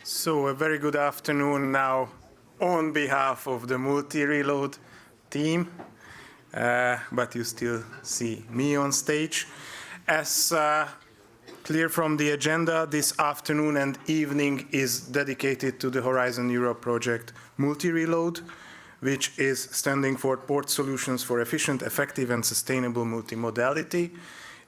So a very good afternoon now on behalf of the MultiRELOAD team, but you still see me on stage. As clear from the agenda, this afternoon and evening is dedicated to the Horizon Europe project MultiRELOAD, which is standing for Port Solutions for Efficient, Effective and Sustainable Multimodality.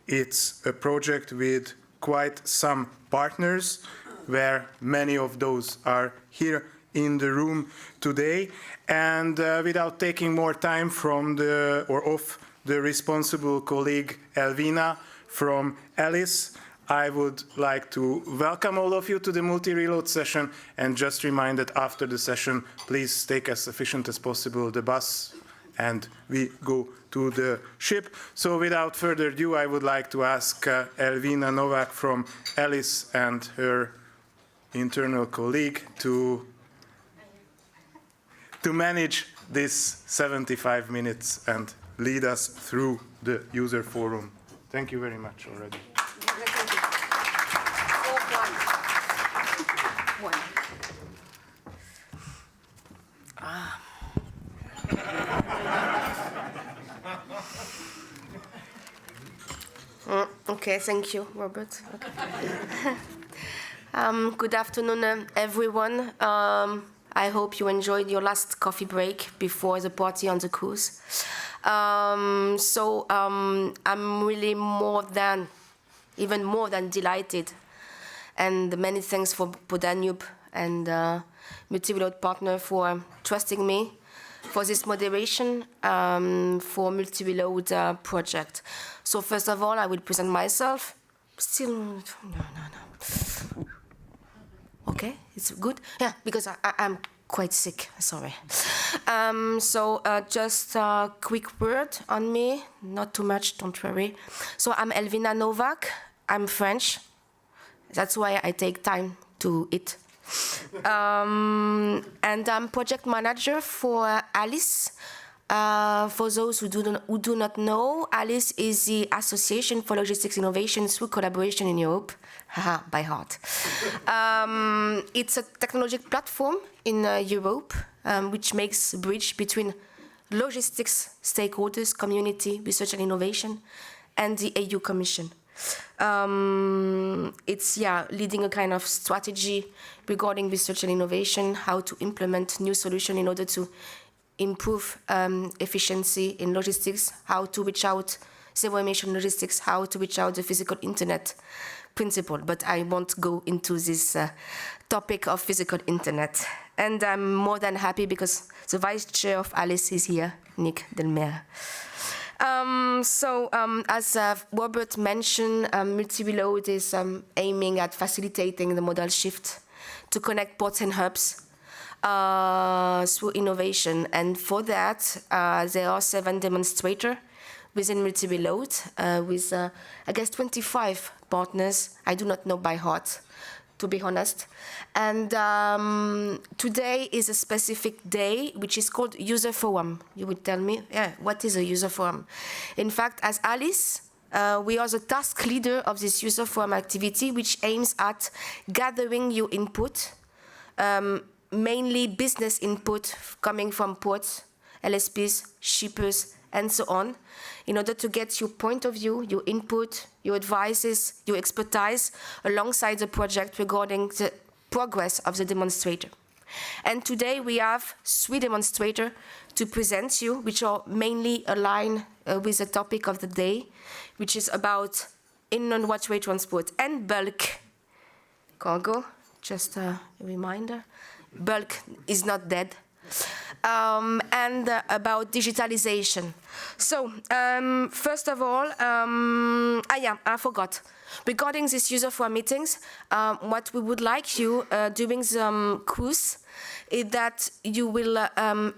It's a project with quite some partners, where many of those are here in the room today. And without taking more time from of the responsible colleague Elvina from Alice, I would like to welcome all of you to the MultiRELOAD session and just remind that after the session, please take as efficient as possible the bus and we go to the ship. So without further ado, I would like to ask Elvina Novak from Alice and her internal colleague to manage this 75 minutes and lead us through the user forum. Thank you very much already. Okay, thank you, Robert. Okay. Good afternoon, everyone. I hope you enjoyed your last coffee break before the party on the cruise. I'm really even more than delighted, and many thanks for Danube and MultiRELOAD partner for trusting me for this moderation for MultiRELOAD project. So first of all, I will present myself. No. Okay, it's good? Yeah, because I'm quite sick, sorry. Just a quick word on me, not too much, don't worry. So I'm Elvina Novak, I'm French. That's why I take time to eat. And I'm project manager for Alice. For those who do not know, Alice is the Association for Logistics Innovation through Collaboration in Europe. Haha, by heart. It's a technological platform in Europe, which makes a bridge between logistics stakeholders, community, research and innovation, and the EU Commission. It's leading a kind of strategy regarding research and innovation, how to implement new solutions in order to improve efficiency in logistics, how to reach out zero-emission logistics, how to reach out the physical internet principle. But I won't go into this topic of physical internet. And I'm more than happy because the vice chair of Alice is here, Nick Delmer. As Robert mentioned, MultiRELOAD is aiming at facilitating the modal shift to connect ports and hubs through innovation. And for that, there are 7 demonstrators within MultiRELOAD with, I guess, 25 partners. I do not know by heart, to be honest. And today is a specific day, which is called User Forum. You would tell me, what is a User Forum? In fact, as Alice, we are the task leader of this User Forum activity, which aims at gathering your input, mainly business input coming from ports, LSPs, shippers, and so on, in order to get your point of view, your input, your advices, your expertise alongside the project regarding the progress of the demonstrator. And today we have 3 demonstrators to present you, which are mainly aligned with the topic of the day, which is about inland waterway transport and bulk cargo. Just a reminder. Bulk is not dead. And about digitalization. So, first of all, I forgot. Regarding this user forum meetings, what we would like you during the cruise is that you will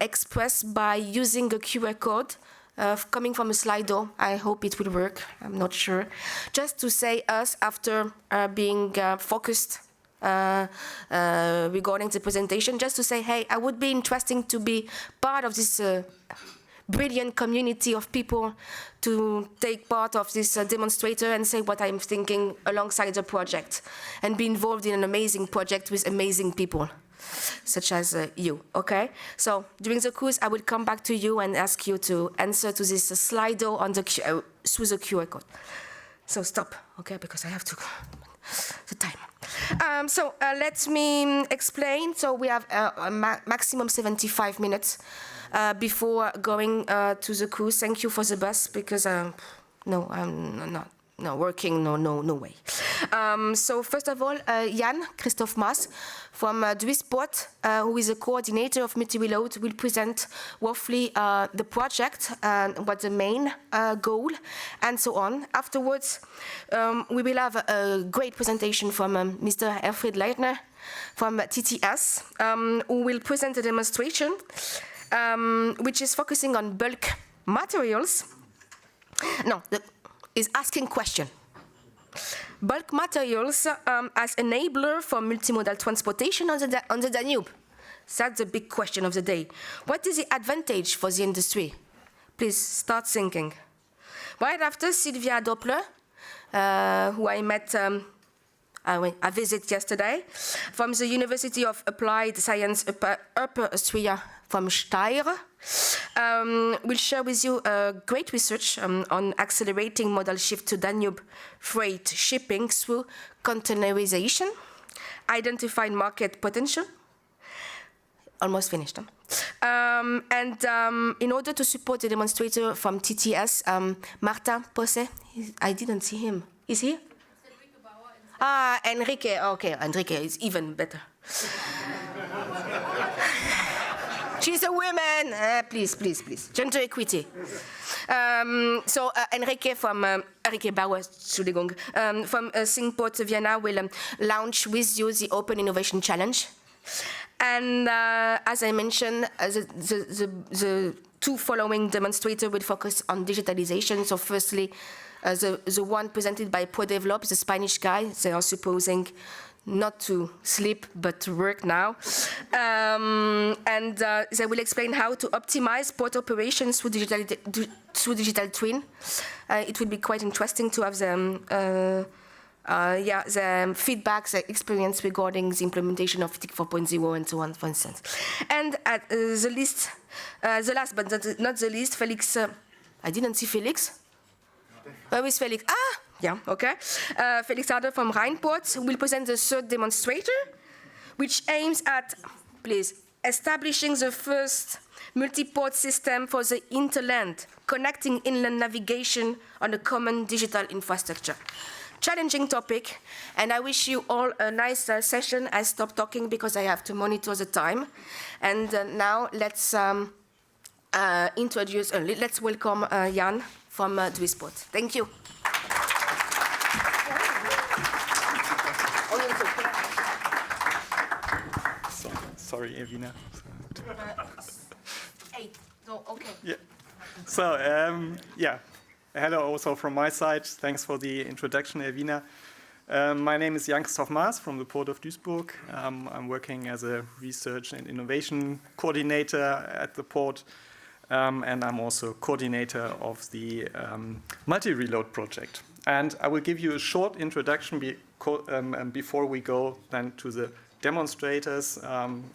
express by using a QR code coming from a Slido. I hope it will work, I'm not sure. Just to say us after being focused regarding the presentation, just to say, hey, I would be interested to be part of this brilliant community of people to take part of this demonstrator and say what I'm thinking alongside the project and be involved in an amazing project with amazing people, such as you, okay? So during the course, I will come back to you and ask you to answer to this Slido on the through the QR code. So stop, okay, because I have to, the time. Let me explain. So we have a maximum 75 minutes before going to the cruise. Thank you for the bus, because no, I'm not. No, working, no way. So first of all, Jan Christoph Maas from Duisport, who is a coordinator of MultiRELOAD, will present roughly the project and what the main goal and so on. Afterwards, we will have a great presentation from Mr. Herfried Leitner from TTS, who will present a demonstration which is focusing on bulk materials. No, is asking question. Bulk materials as enabler for multimodal transportation on the Danube. That's the big question of the day. What is the advantage for the industry? Please start thinking. Right after, Sylvia Doppler, who I met, I visited yesterday, from the University of Applied Science Upper Austria from Steyr, will share with you great research on accelerating modal shift to Danube freight shipping through containerization, identified market potential. Almost finished. In order to support the demonstrator from TTS, Martin Posse, I didn't see him. Is he? Enrique. Okay, Enrique is even better. She's a woman. Please. Gender equity. Enrique from Enrique Bauer, Entschuldigung, from Singport Vienna will launch with you the Open Innovation Challenge. And as I mentioned, the two following demonstrators will focus on digitalization. So firstly, the one presented by ProDevelop, the Spanish guy, they are supposing not to sleep, but to work now. They will explain how to optimize port operations through digital twin. It will be quite interesting to have the feedback, the experience regarding the implementation of TIC 4.0 and so on, for instance. And the last but not the least, Felix, I didn't see Felix. Where is Felix? Yeah, okay. Felix Harder from Rheinport will present the third demonstrator, which aims at, please, establishing the first multi-port system for the interland, connecting inland navigation on a common digital infrastructure. Challenging topic, and I wish you all a nice session. I stop talking because I have to monitor the time. And now let's let's welcome Jan from Duisport. Thank you. Sorry, Evina. 8. No, okay. Yeah. So, hello also from my side. Thanks for the introduction, Evina. My name is Jan Christoph Maas from the Port of Duisburg. I'm working as a research and innovation coordinator at the port, and I'm also coordinator of the MultiRELOAD project. And I will give you a short introduction before we go then to the demonstrators.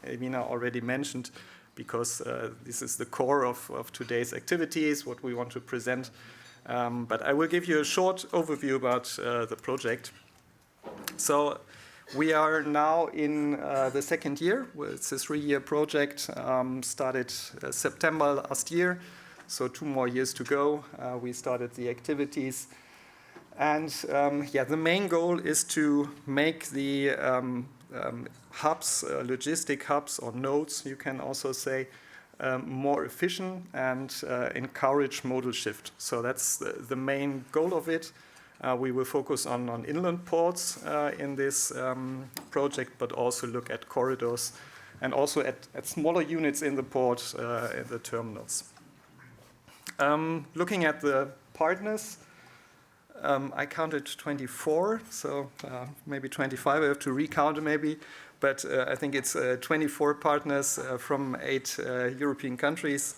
Evina already mentioned, because this is the core of today's activities, what we want to present. But I will give you a short overview about the project. So we are now in the second year. It's a 3-year project, started September last year, so 2 more years to go. We started the activities. And the main goal is to make the hubs, logistic hubs or nodes, you can also say, more efficient and encourage modal shift. So that's the main goal of it. We will focus on inland ports in this project, but also look at corridors and also at smaller units in the port, in the terminals. Looking at the partners, I counted 24, so maybe 25. I have to recount maybe, but I think it's 24 partners from 8 European countries.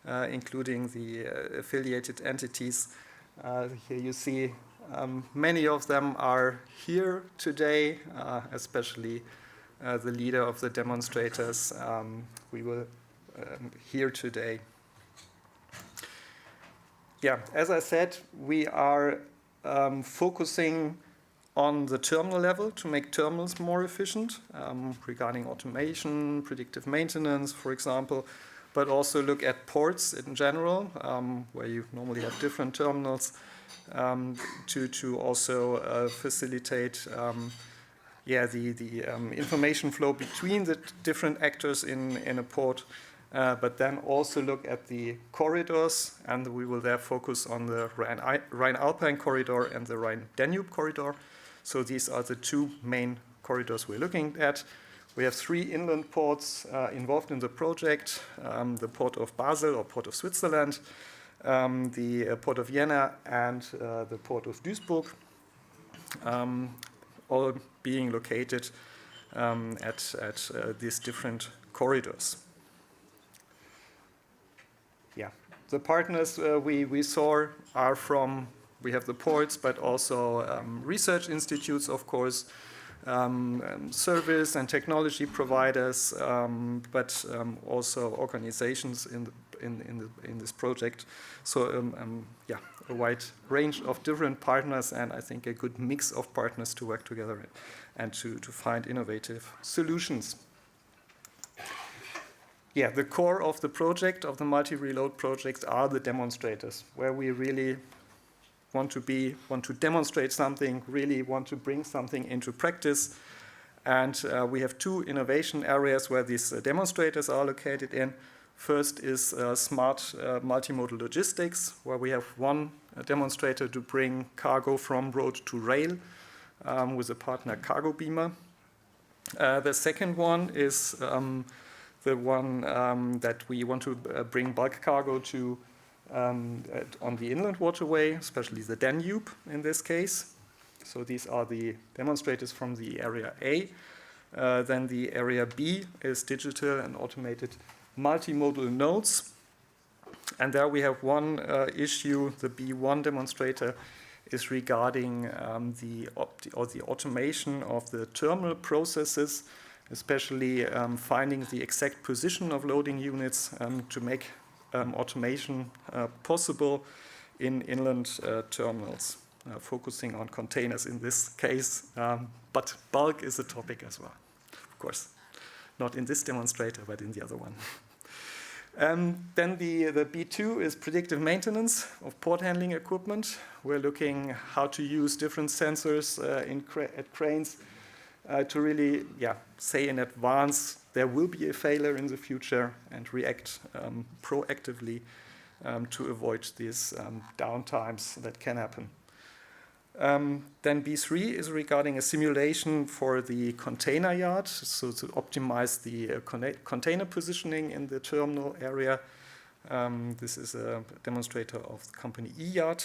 including the affiliated entities. Here you see many of them are here today, especially the leader of the demonstrators we will hear today. Yeah, as I said, we are focusing on the terminal level to make terminals more efficient regarding automation, predictive maintenance, for example, but also look at ports in general, where you normally have different terminals, to also facilitate the information flow between the different actors in a port, but then also look at the corridors, and we will there focus on the Rhine-Alpine corridor and the Rhine-Danube corridor. So these are the two main corridors we're looking at. We have 3 inland ports involved in the project, the port of Basel or port of Switzerland, the port of Vienna, and the port of Duisburg, all being located at these different corridors. Yeah, the partners we saw are from, we have the ports, but also research institutes, of course, service and technology providers, but also organizations in this project. So yeah, a wide range of different partners, and I think a good mix of partners to work together and to find innovative solutions. Yeah, the core of the project, of the MultiRELOAD project, are the demonstrators, where we really want to demonstrate something, really want to bring something into practice. And we have 2 innovation areas where these demonstrators are located in. First is smart multimodal logistics, where we have 1 demonstrator to bring cargo from road to rail with a partner Cargo Beamer. The second one is the one that we want to bring bulk cargo to on the inland waterway, especially the Danube in this case. So these are the demonstrators from the area A. Then the area B is digital and automated multimodal nodes. And there we have one issue. The B1 demonstrator is regarding the automation of the terminal processes, especially finding the exact position of loading units to make automation possible in inland terminals, focusing on containers in this case, but bulk is a topic as well, of course. Not in this demonstrator, but in the other one. Then the B2 is predictive maintenance of port handling equipment. We're looking how to use different sensors at cranes to really say in advance there will be a failure in the future and react proactively to avoid these downtimes that can happen. Then B3 is regarding a simulation for the container yard, so to optimize the container positioning in the terminal area. This is a demonstrator of the company E-Yard.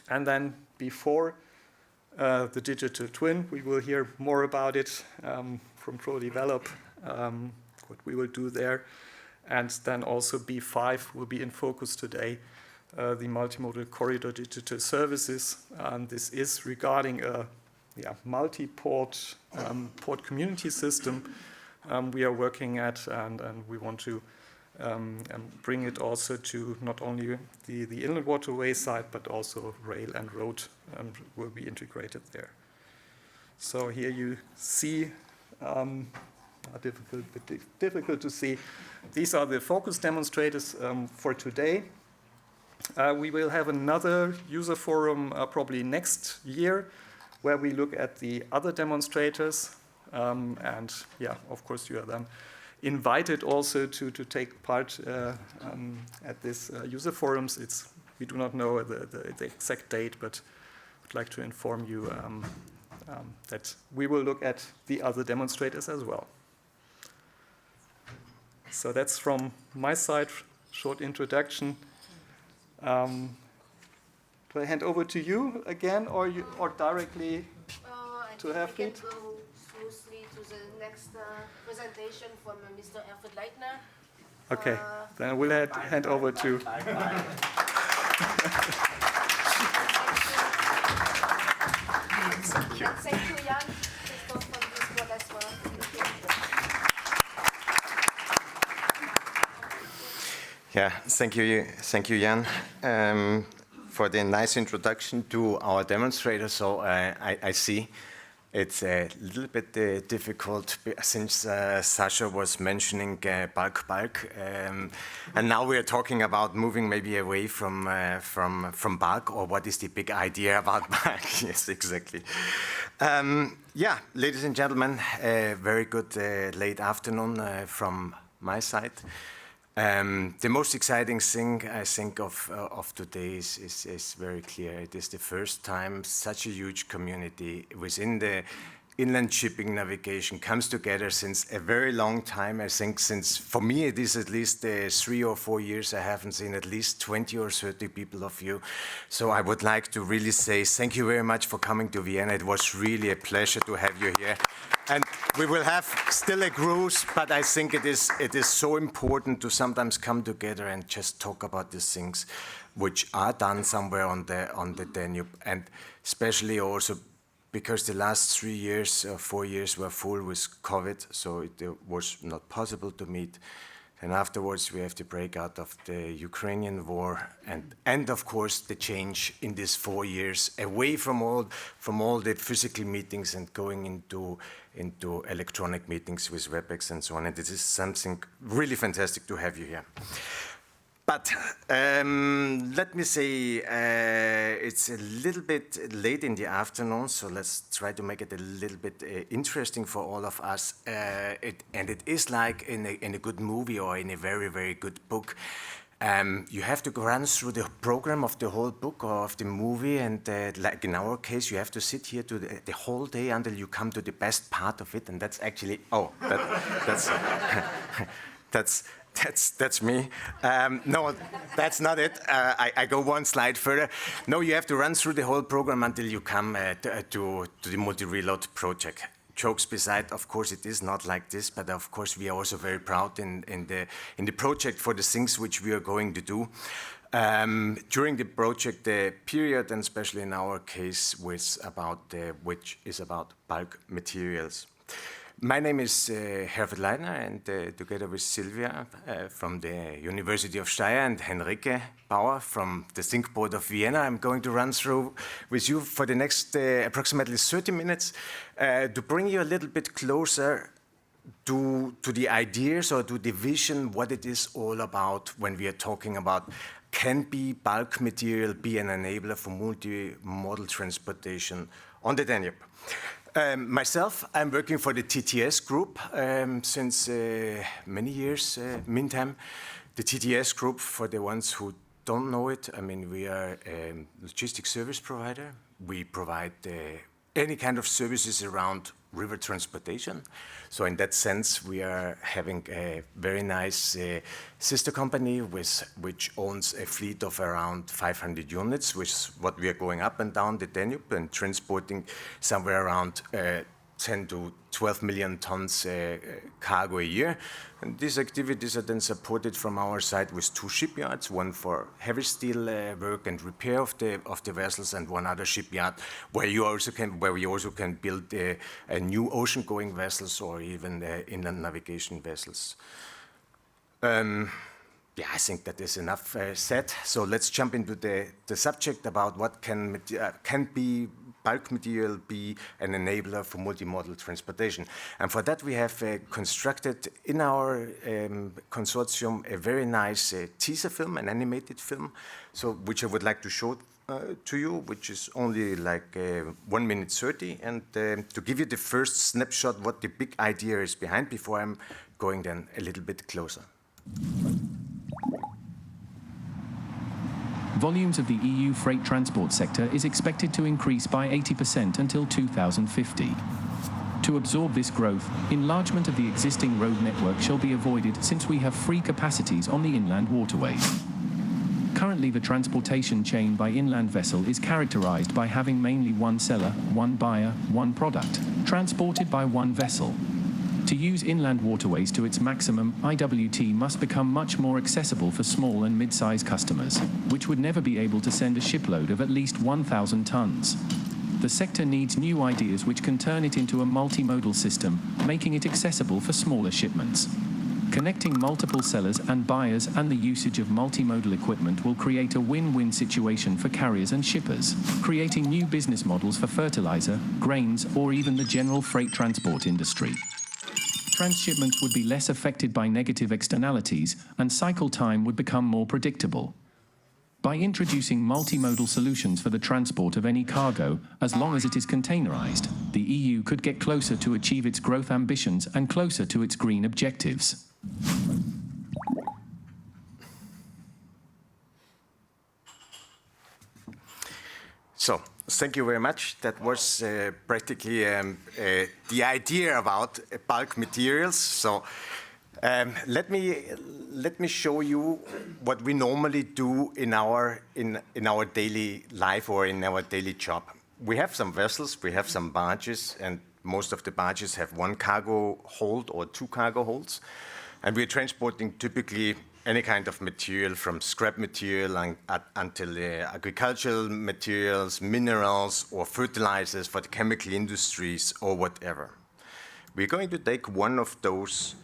And then before the digital twin, we will hear more about it from ProDevelop, what we will do there. And then also B5 will be in focus today, the multimodal corridor digital services. And this is regarding a multi-port port community system we are working at, and we want to bring it also to not only the inland waterway side, but also rail and road will be integrated there. So here you see, difficult to see, these are the focus demonstrators for today. We will have another user forum probably next year, where we look at the other demonstrators. And of course you are then invited also to take part at this user forums. We do not know the exact date, but would like to inform you that we will look at the other demonstrators as well. So that's from my side, short introduction. Do I hand over to you again, or directly to Hafen? We can go smoothly to the next presentation from Mr. Erfurt Leitner. Okay, then we'll hand over to... Thank you, Jan. Christoph from Duisport as well. Yeah, thank you, Jan, for the nice introduction to our demonstrator. So I see it's a little bit difficult since Sasha was mentioning bulk, and now we are talking about moving maybe away from bulk, or what is the big idea about bulk? Yes, exactly. Yeah, ladies and gentlemen, very good late afternoon from my side. The most exciting thing I think of today is very clear. It is the first time such a huge community within the inland shipping navigation comes together since a very long time. I think since, for me, it is at least 3 or 4 years. I haven't seen at least 20 or 30 people of you. So I would like to really say thank you very much for coming to Vienna. It was really a pleasure to have you here. And we will have still a cruise, but I think it is so important to sometimes come together and just talk about these things which are done somewhere on the Danube, and especially also because the last 3 years or 4 years were full with COVID, so it was not possible to meet. And afterwards we have the breakout of the Ukrainian war, and of course the change in these 4 years away from all the physical meetings and going into electronic meetings with WebEx and so on. And this is something really fantastic to have you here. But let me say, it's a little bit late in the afternoon, so let's try to make it a little bit interesting for all of us. And it is like in a good movie or in a very, very good book. You have to run through the program of the whole book or of the movie, and like in our case, you have to sit here to the whole day until you come to the best part of it, and that's actually, that's me. No, that's not it. I go one slide further. No, you have to run through the whole program until you come to the MultiRELOAD project. Jokes beside, of course, it is not like this, but of course we are also very proud in the project for the things which we are going to do. During the project period, and especially in our case, which is about bulk materials. My name is Herbert Leitner, and together with Silvia from the University of Steyr and Henrike Bauer from the Think Board of Vienna, I'm going to run through with you for the next approximately 30 minutes to bring you a little bit closer to the ideas or to the vision, what it is all about when we are talking about can bulk material be an enabler for multimodal transportation on the Danube. Myself, I'm working for the TTS group since many years. Meantime, the TTS group, for the ones who don't know it, I mean, we are a logistic service provider. We provide any kind of services around river transportation. So in that sense, we are having a very nice sister company which owns a fleet of around 500 units, which is what we are going up and down the Danube and transporting somewhere around 10 to 12 million tons cargo a year. And these activities are then supported from our side with 2 shipyards, one for heavy steel work and repair of the vessels, and one other shipyard where we also can build a new ocean-going vessels or even inland navigation vessels. Yeah, I think that is enough said. So let's jump into the subject about what can bulk material be an enabler for multimodal transportation. And for that we have constructed in our consortium a very nice teaser film, an animated film, so which I would like to show to you, which is only like 1 minute 30, and to give you the first snapshot what the big idea is behind before I'm going then a little bit closer. Volumes of the EU freight transport sector is expected to increase by 80% until 2050. To absorb this growth, enlargement of the existing road network shall be avoided since we have free capacities on the inland waterways. Currently, the transportation chain by inland vessel is characterized by having mainly one seller, one buyer, one product, transported by one vessel. To use inland waterways to its maximum, IWT must become much more accessible for small and mid-size customers, which would never be able to send a shipload of at least 1,000 tons. The sector needs new ideas which can turn it into a multimodal system, making it accessible for smaller shipments. Connecting multiple sellers and buyers and the usage of multimodal equipment will create a win-win situation for carriers and shippers, creating new business models for fertilizer, grains, or even the general freight transport industry. Transshipments would be less affected by negative externalities, and cycle time would become more predictable. By introducing multimodal solutions for the transport of any cargo, as long as it is containerized, the EU could get closer to achieve its growth ambitions and closer to its green objectives. So, thank you very much. That was practically the idea about bulk materials. So, let me show you what we normally do in our daily life or in our daily job. We have some vessels, we have some barges, and most of the barges have one cargo hold or two cargo holds, and we're transporting typically any kind of material, from scrap material until agricultural materials, minerals, or fertilizers for the chemical industries or whatever. We're going to take one of those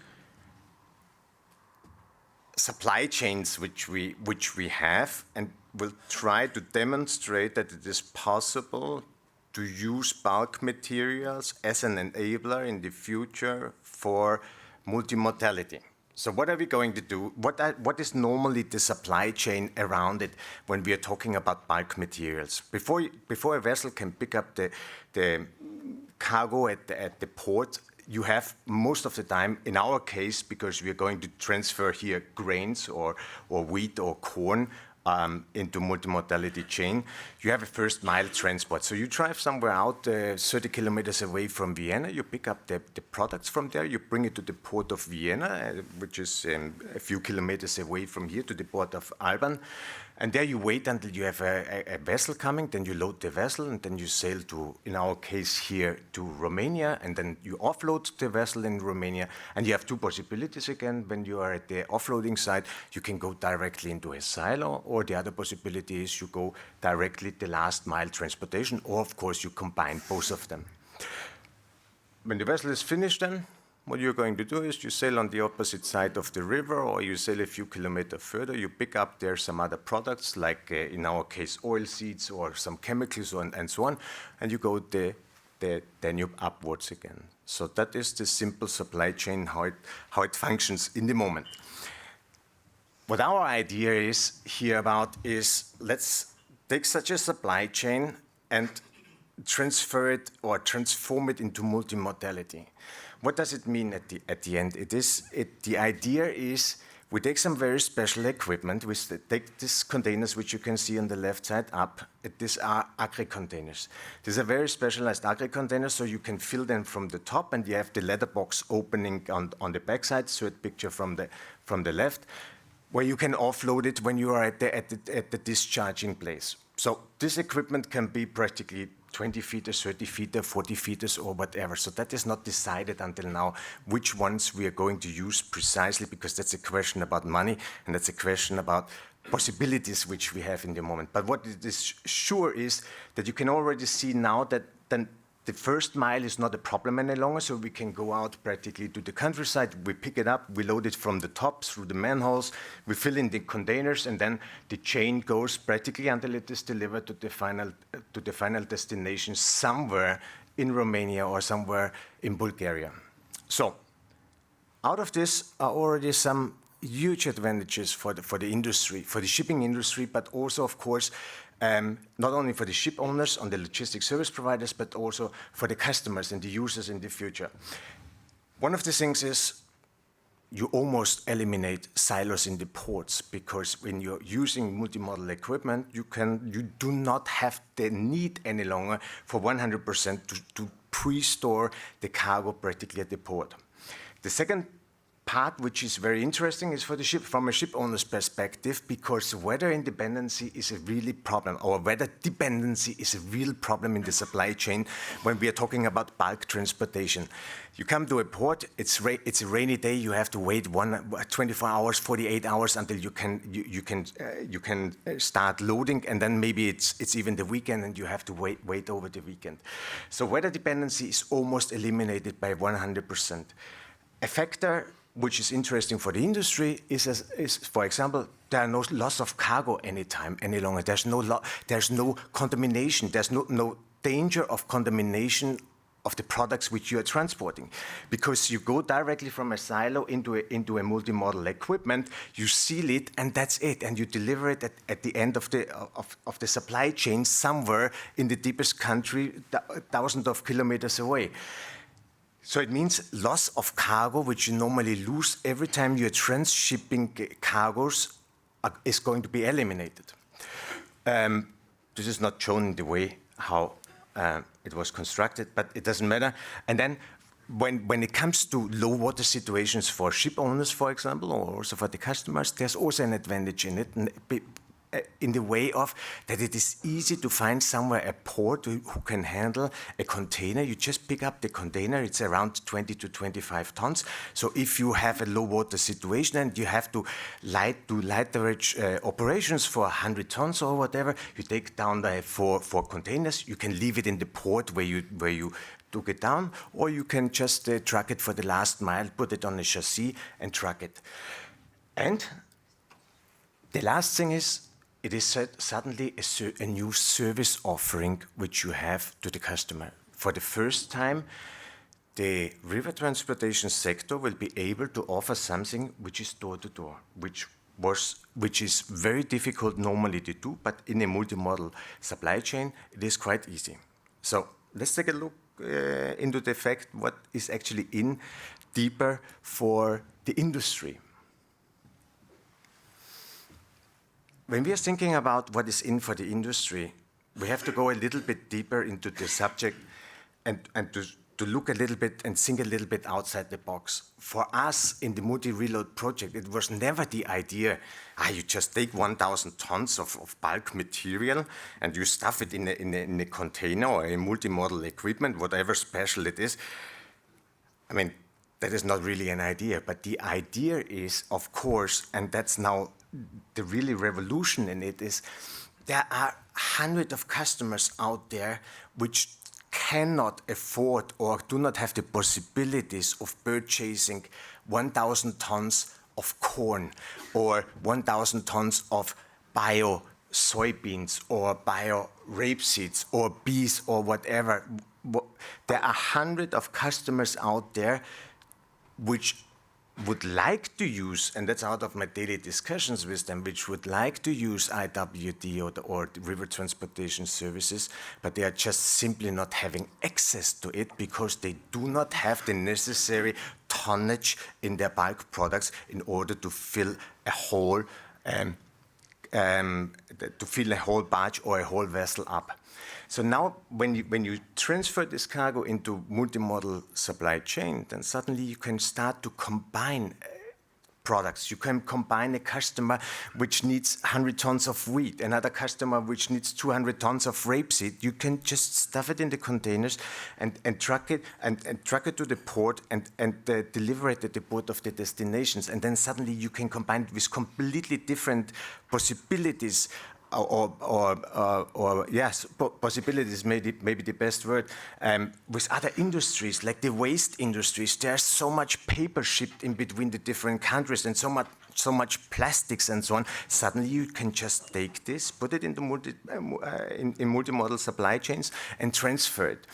supply chains which we have, and we'll try to demonstrate that it is possible to use bulk materials as an enabler in the future for multimodality. So what are we going to do? What is normally the supply chain around it when we are talking about bulk materials? Before a vessel can pick up the cargo at the port, you have most of the time, in our case, because we are going to transfer here grains or wheat or corn into multimodality chain, you have a first mile transport. So you drive somewhere out 30 kilometers away from Vienna, you pick up the products from there, you bring it to the port of Vienna, which is a few kilometers away from here to the port of Alban. And there you wait until you have a vessel coming, then you load the vessel, and then you sail to, in our case here, to Romania, and then you offload the vessel in Romania. And you have two possibilities again. When you are at the offloading site, you can go directly into a silo, or the other possibility is you go directly the last mile transportation, or of course you combine both of them. When the vessel is finished then, what you're going to do is you sail on the opposite side of the river, or you sail a few kilometers further, you pick up there some other products, like in our case oil seeds or some chemicals and so on, and you go the Danube upwards again. So that is the simple supply chain, how it functions in the moment. What our idea is here about is, let's take such a supply chain and transfer it or transform it into multimodality. What does it mean at the end? The idea is we take some very special equipment. We take these containers, which you can see on the left side up. These are agri-containers. These are very specialized agri-containers, so you can fill them from the top, and you have the letterbox opening on the back side, third picture from the left, where you can offload it when you are at the discharging place. So this equipment can be practically 20 feet, 30 feet, 40 feet, or whatever. So that is not decided until now which ones we are going to use precisely, because that's a question about money, and that's a question about possibilities which we have in the moment. But what it is sure is that you can already see now that then the first mile is not a problem any longer, so we can go out practically to the countryside, we pick it up, we load it from the top through the manholes, we fill in the containers, and then the chain goes practically until it is delivered to the final destination somewhere in Romania or somewhere in Bulgaria. So, out of this are already some huge advantages for the industry, for the shipping industry, but also, of course, not only for the ship owners and the logistic service providers, but also for the customers and the users in the future. One of the things is you almost eliminate silos in the ports, because when you're using multimodal equipment, you do not have the need any longer for 100% to pre-store the cargo practically at the port. The second part which is very interesting is for the ship, from a ship owner's perspective, because weather independency is a really problem, or weather dependency is a real problem in the supply chain when we are talking about bulk transportation. You come to a port, it's a rainy day, you have to wait 24 hours, 48 hours until you can start loading, and then maybe it's even the weekend and you have to wait over the weekend. So weather dependency is almost eliminated by 100%. A factor which is interesting for the industry is for example, there are no loss of cargo any longer. There's no contamination. There's no danger of contamination of the products which you are transporting, because you go directly from a silo into a multimodal equipment, you seal it, and that's it, and you deliver it at the end of the supply chain somewhere in the deepest country, thousands of kilometers away. So it means loss of cargo, which you normally lose every time you're transshipping cargoes, is going to be eliminated. This is not shown in the way how it was constructed, but it doesn't matter. And then when it comes to low water situations for ship owners, for example, or also for the customers, there's also an advantage in it, in the way of that it is easy to find somewhere a port who can handle a container. You just pick up the container, it's around 20 to 25 tons. So if you have a low water situation and you have to do lighterage operations for 100 tons or whatever, you take down the four containers, you can leave it in the port where you took it down, or you can just truck it for the last mile, put it on a chassis and truck it. And the last thing is, it is suddenly a new service offering which you have to the customer. For the first time, the river transportation sector will be able to offer something which is door-to-door, which is very difficult normally to do, but in a multimodal supply chain, it is quite easy. So let's take a look into the fact what is actually in deeper for the industry. When we are thinking about what is in for the industry, we have to go a little bit deeper into the subject and to look a little bit and think a little bit outside the box. For us in the MultiRELOAD project, it was never the idea, you just take 1,000 tons of bulk material and you stuff it in a container or a multimodal equipment, whatever special it is. I mean, that is not really an idea, but the idea is, of course, and that's now the really revolution in it, is there are hundreds of customers out there which cannot afford or do not have the possibilities of purchasing 1,000 tons of corn or 1,000 tons of bio soybeans or bio rapeseeds or bees or whatever. There are hundreds of customers out there which would like to use, and that's out of my daily discussions with them, which would like to use IWD or the river transportation services, but they are just simply not having access to it because they do not have the necessary tonnage in their bulk products in order to fill a whole barge or a whole vessel up. So now, when you transfer this cargo into multimodal supply chain, then suddenly you can start to combine products. You can combine a customer which needs 100 tons of wheat, another customer which needs 200 tons of rapeseed. You can just stuff it in the containers and truck it to the port and deliver it at the port of the destinations. And then suddenly you can combine it with completely different possibilities. Possibilities may be the best word. With other industries, like the waste industries, there's so much paper shipped in between the different countries and so much plastics and so on. Suddenly you can just take this, put it in multimodal supply chains and transfer it.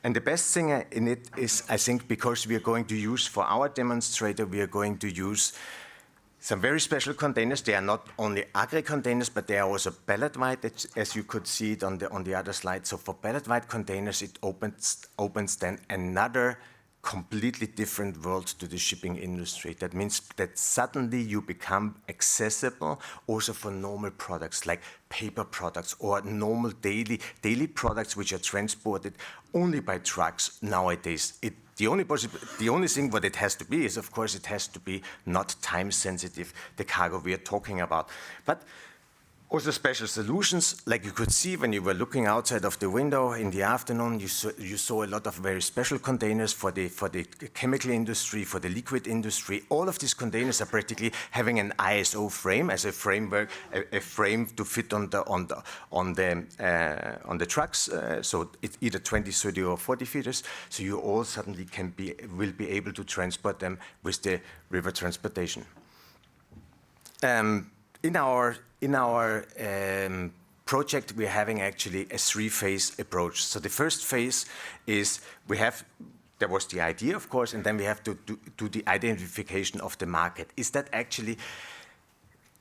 And the best thing in it is, I think, because we are going to use, for our demonstrator, we are going to use some very special containers. They are not only agri containers, but they are also pallet wide, as you could see it on the other slide. So for pallet wide containers, it opens then another completely different world to the shipping industry. That means that suddenly you become accessible also for normal products like paper products or normal daily products which are transported only by trucks nowadays. The only thing what it has to be is, of course, it has to be not time sensitive, the cargo we are talking about. But also special solutions, like you could see when you were looking outside of the window in the afternoon, you saw a lot of very special containers for the chemical industry, for the liquid industry. All of these containers are practically having an ISO frame as a framework, a frame to fit on the trucks. So it's either 20, 30, or 40 feeters. So you all suddenly will be able to transport them with the river transportation. In our project, we're having actually a 3-phase approach. So the first phase is there was the idea, of course, and then we have to do the identification of the market. Is that actually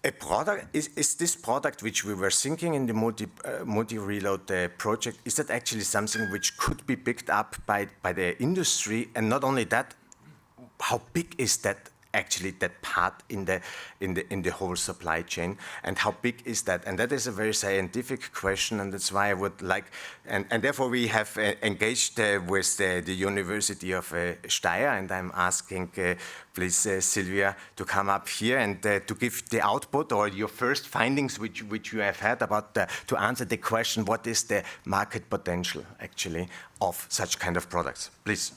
a product? Is this product which we were thinking in the MultiRELOAD project, is that actually something which could be picked up by the industry? And not only that, how big is that? Actually, that part in the whole supply chain, and how big is that? And that is a very scientific question, and that's why I would like, and therefore we have engaged with the University of Steyr, and I'm asking, please, Silvia, to come up here and to give the output or your first findings, which you have had about to answer the question, what is the market potential actually of such kind of products? Please.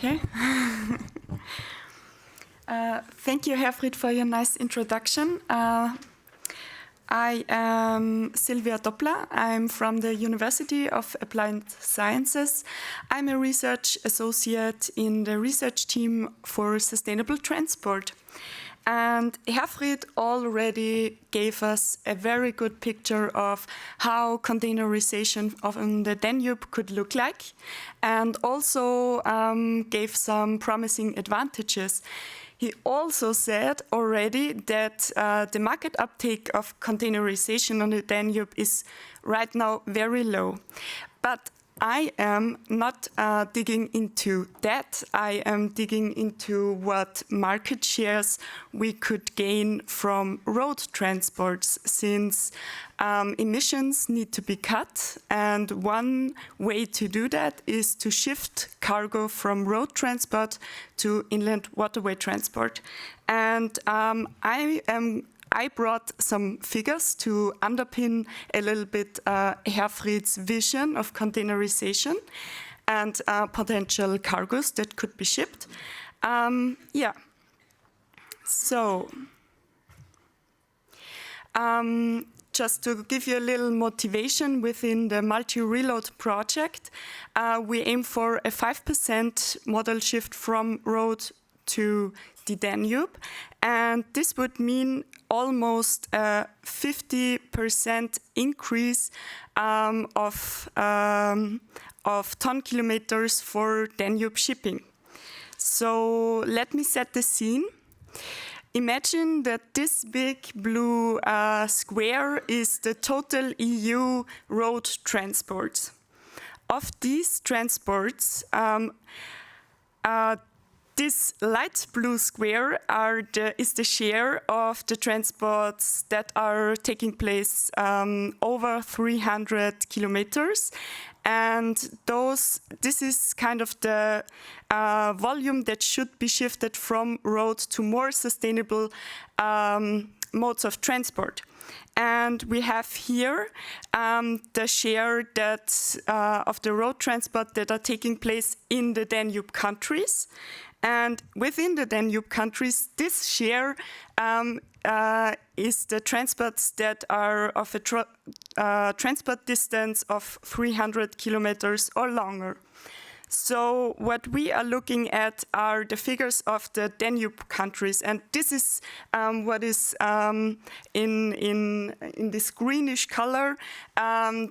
Okay. Thank you, Herfried, for your nice introduction. I am Silvia Doppler. I'm from the University of Applied Sciences. I'm a research associate in the research team for sustainable transport. And Herfried already gave us a very good picture of how containerization on the Danube could look like, and also gave some promising advantages. He also said already that the market uptake of containerization on the Danube is right now very low. But I am not digging into that. I am digging into what market shares we could gain from road transports, since emissions need to be cut. And one way to do that is to shift cargo from road transport to inland waterway transport. And I brought some figures to underpin a little bit Herfried's vision of containerization and potential cargoes that could be shipped. So, just to give you a little motivation within the MultiRELOAD project, we aim for a 5% modal shift from road to the Danube, and this would mean almost a 50% increase of ton kilometers for Danube shipping. So let me set the scene. Imagine that this big blue square is the total EU road transport. Of these transports, this light blue square is the share of the transports that are taking place over 300 kilometers. And this is kind of the volume that should be shifted from road to more sustainable modes of transport. And we have here the share of the road transport that are taking place in the Danube countries. And within the Danube countries, this share is the transports that are of a transport distance of 300 kilometers or longer. So what we are looking at are the figures of the Danube countries, and this is what is in this greenish color.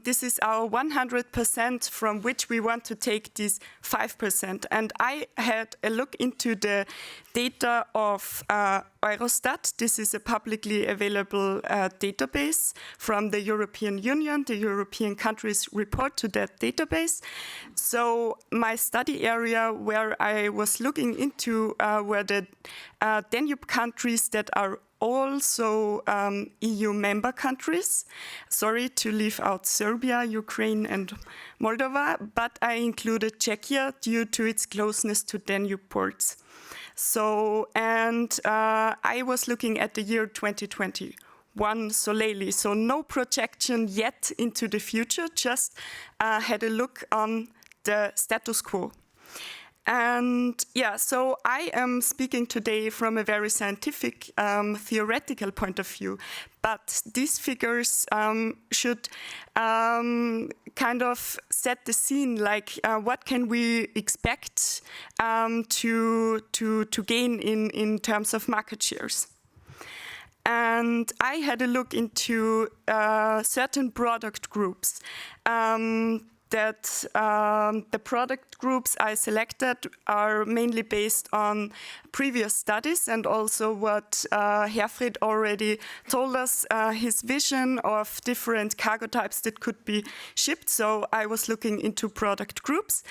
This is our 100% from which we want to take this 5%. And I had a look into the data of Eurostat. This is a publicly available database from the European Union. The European countries report to that database. So my study area where I was looking into were the Danube countries that are also EU member countries. Sorry to leave out Serbia, Ukraine and Moldova, but I included Czechia due to its closeness to Danube ports. So, and I was looking at the year 2021 solely, so no projection yet into the future, just had a look on the status quo. And yeah, so I am speaking today from a very scientific, theoretical point of view, but these figures should kind of set the scene, like what can we expect to gain in terms of market shares. And I had a look into certain product groups. That the product groups I selected are mainly based on previous studies and also what Herfried already told us, his vision of different cargo types that could be shipped. So I was looking into product groups.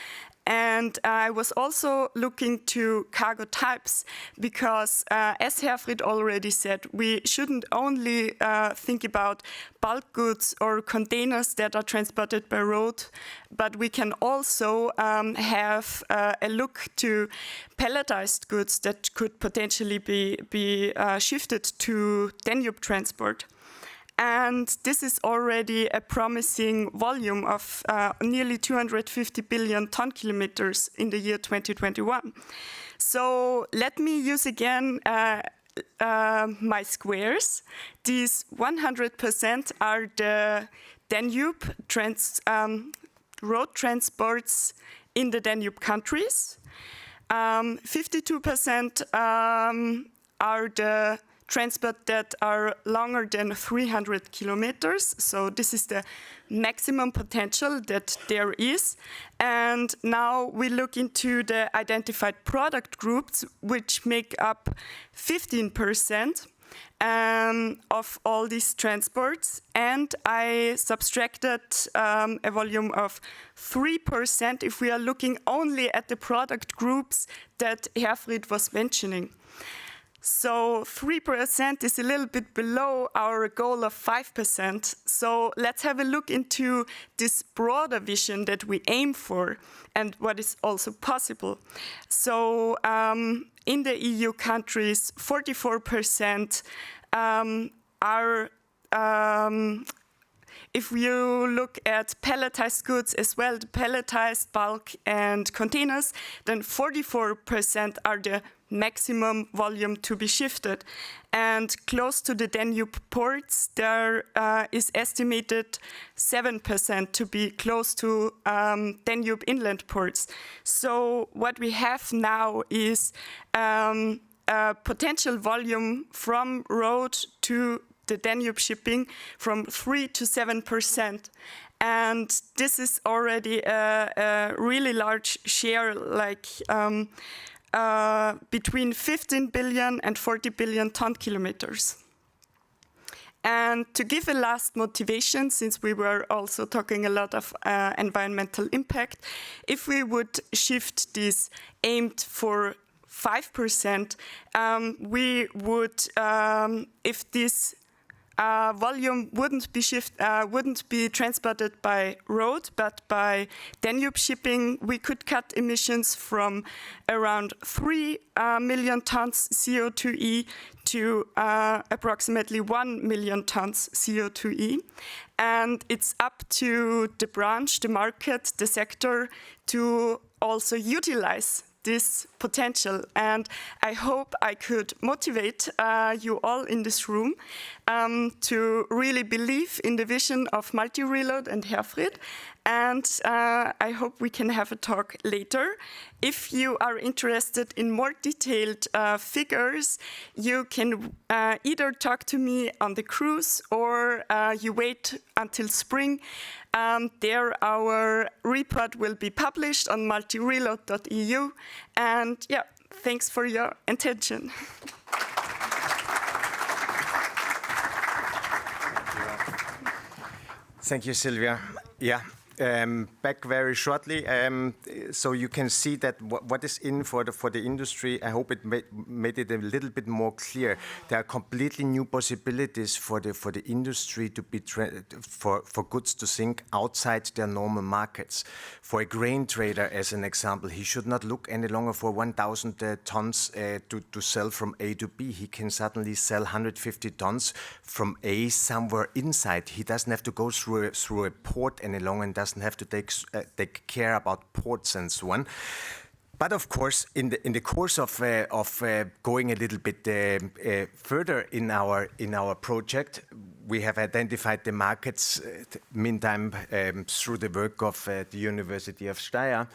And I was also looking to cargo types because, as Herfried already said, we shouldn't only think about bulk goods or containers that are transported by road, but we can also have a look to palletized goods that could potentially be shifted to Danube transport. And this is already a promising volume of nearly 250 billion ton kilometers in the year 2021. So let me use again my squares. These 100% are the Danube road transports in the Danube countries. 52% are the transport that are longer than 300 kilometers. So this is the maximum potential that there is. And now we look into the identified product groups, which make up 15% of all these transports. And I subtracted a volume of 3% if we are looking only at the product groups that Herfried was mentioning. So 3% is a little bit below our goal of 5%. So let's have a look into this broader vision that we aim for and what is also possible. So in the EU countries, 44% are, if you look at palletized goods as well, the palletized bulk and containers, then 44% are the maximum volume to be shifted. And close to the Danube ports, there is estimated 7% to be close to Danube inland ports. So what we have now is a potential volume from road to the Danube shipping from 3 to 7%. And this is already a really large share, like between 15 billion and 40 billion ton kilometers. And to give a last motivation, since we were also talking a lot of environmental impact, if we would shift this aimed for 5%, we would, if this volume wouldn't be transported by road, but by Danube shipping, we could cut emissions from around 3 million tons CO2e to approximately 1 million tons CO2e. And it's up to the branch, the market, the sector to also utilize this potential. And I hope I could motivate you all in this room to really believe in the vision of MultiRELOAD and Herfried. And I hope we can have a talk later. If you are interested in more detailed figures, you can either talk to me on the cruise or you wait until spring. There our report will be published on multireload.eu. And yeah, thanks for your attention. Thank you, Sylvia. Yeah. Back very shortly, so you can see that what is in for the industry. I hope it made it a little bit more clear. There are completely new possibilities for the industry to be for goods to think outside their normal markets. For a grain trader, as an example, he should not look any longer for 1,000 tons to sell from A to B. He can suddenly sell 150 tons from A somewhere inside. He doesn't have to go through a port any longer and doesn't have to take care about ports and so on. But of course, in the course of going a little bit further in our project, we have identified the markets. Meantime, through the work of the University of Steyr,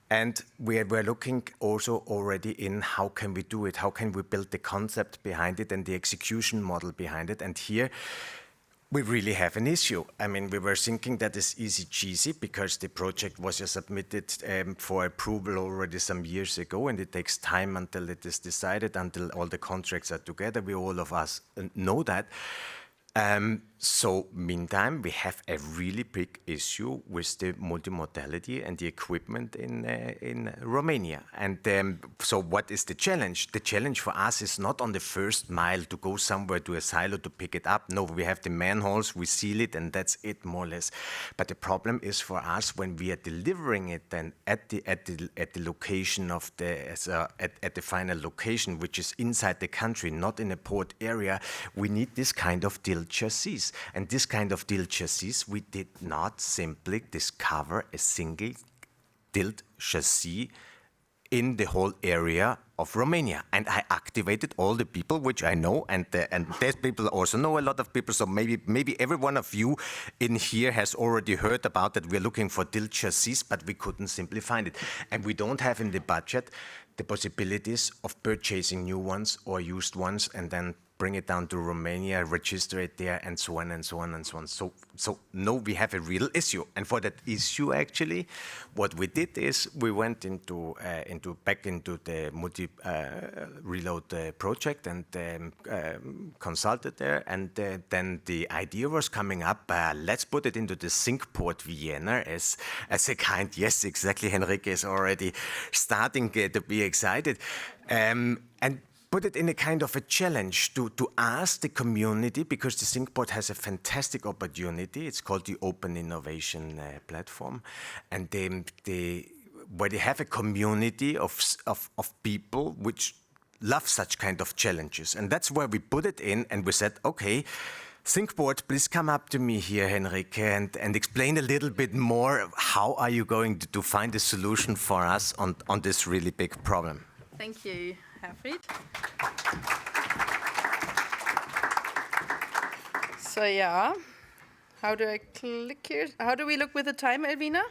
and we're looking also already in how can we do it, how can we build the concept behind it and the execution model behind it, and here. We really have an issue. I mean, we were thinking that it's easy cheesy because the project was just submitted for approval already some years ago, and it takes time until it is decided, until all the contracts are together. We all of us know that. So meantime, we have a really big issue with the multimodality and the equipment in Romania. And so what is the challenge? The challenge for us is not on the first mile to go somewhere to a silo to pick it up. No, we have the manholes, we seal it, and that's it more or less. But the problem is for us when we are delivering it then at the location of at the final location, which is inside the country, not in a port area, we need this kind of DIL chassis. And this kind of DIL chassis, we did not simply discover a single DIL chassis in the whole area of Romania. And I activated all the people which I know, and these people also know a lot of people, so maybe every one of you in here has already heard about that we're looking for DIL chassis, but we couldn't simply find it. And we don't have in the budget the possibilities of purchasing new ones or used ones and then bring it down to Romania, register it there, and so on and so on and so on. So no, we have a real issue. And for that issue, actually, what we did is we went back into the MultiRELOAD project and consulted there. And then the idea was coming up, let's put it into the ThinkPort Vienna as a kind, yes, exactly, Henrike is already starting to be excited. And put it in a kind of a challenge to ask the community, because the ThinkPort has a fantastic opportunity. It's called the Open Innovation Platform. And where they have a community of people which love such kind of challenges. And that's where we put it in and we said, okay, ThinkPort, please come up to me here, Henrike, and explain a little bit more. How are you going to find a solution for us on this really big problem? Thank you, Herfried. So yeah, how do I click here? How do we look with the time, Elvina?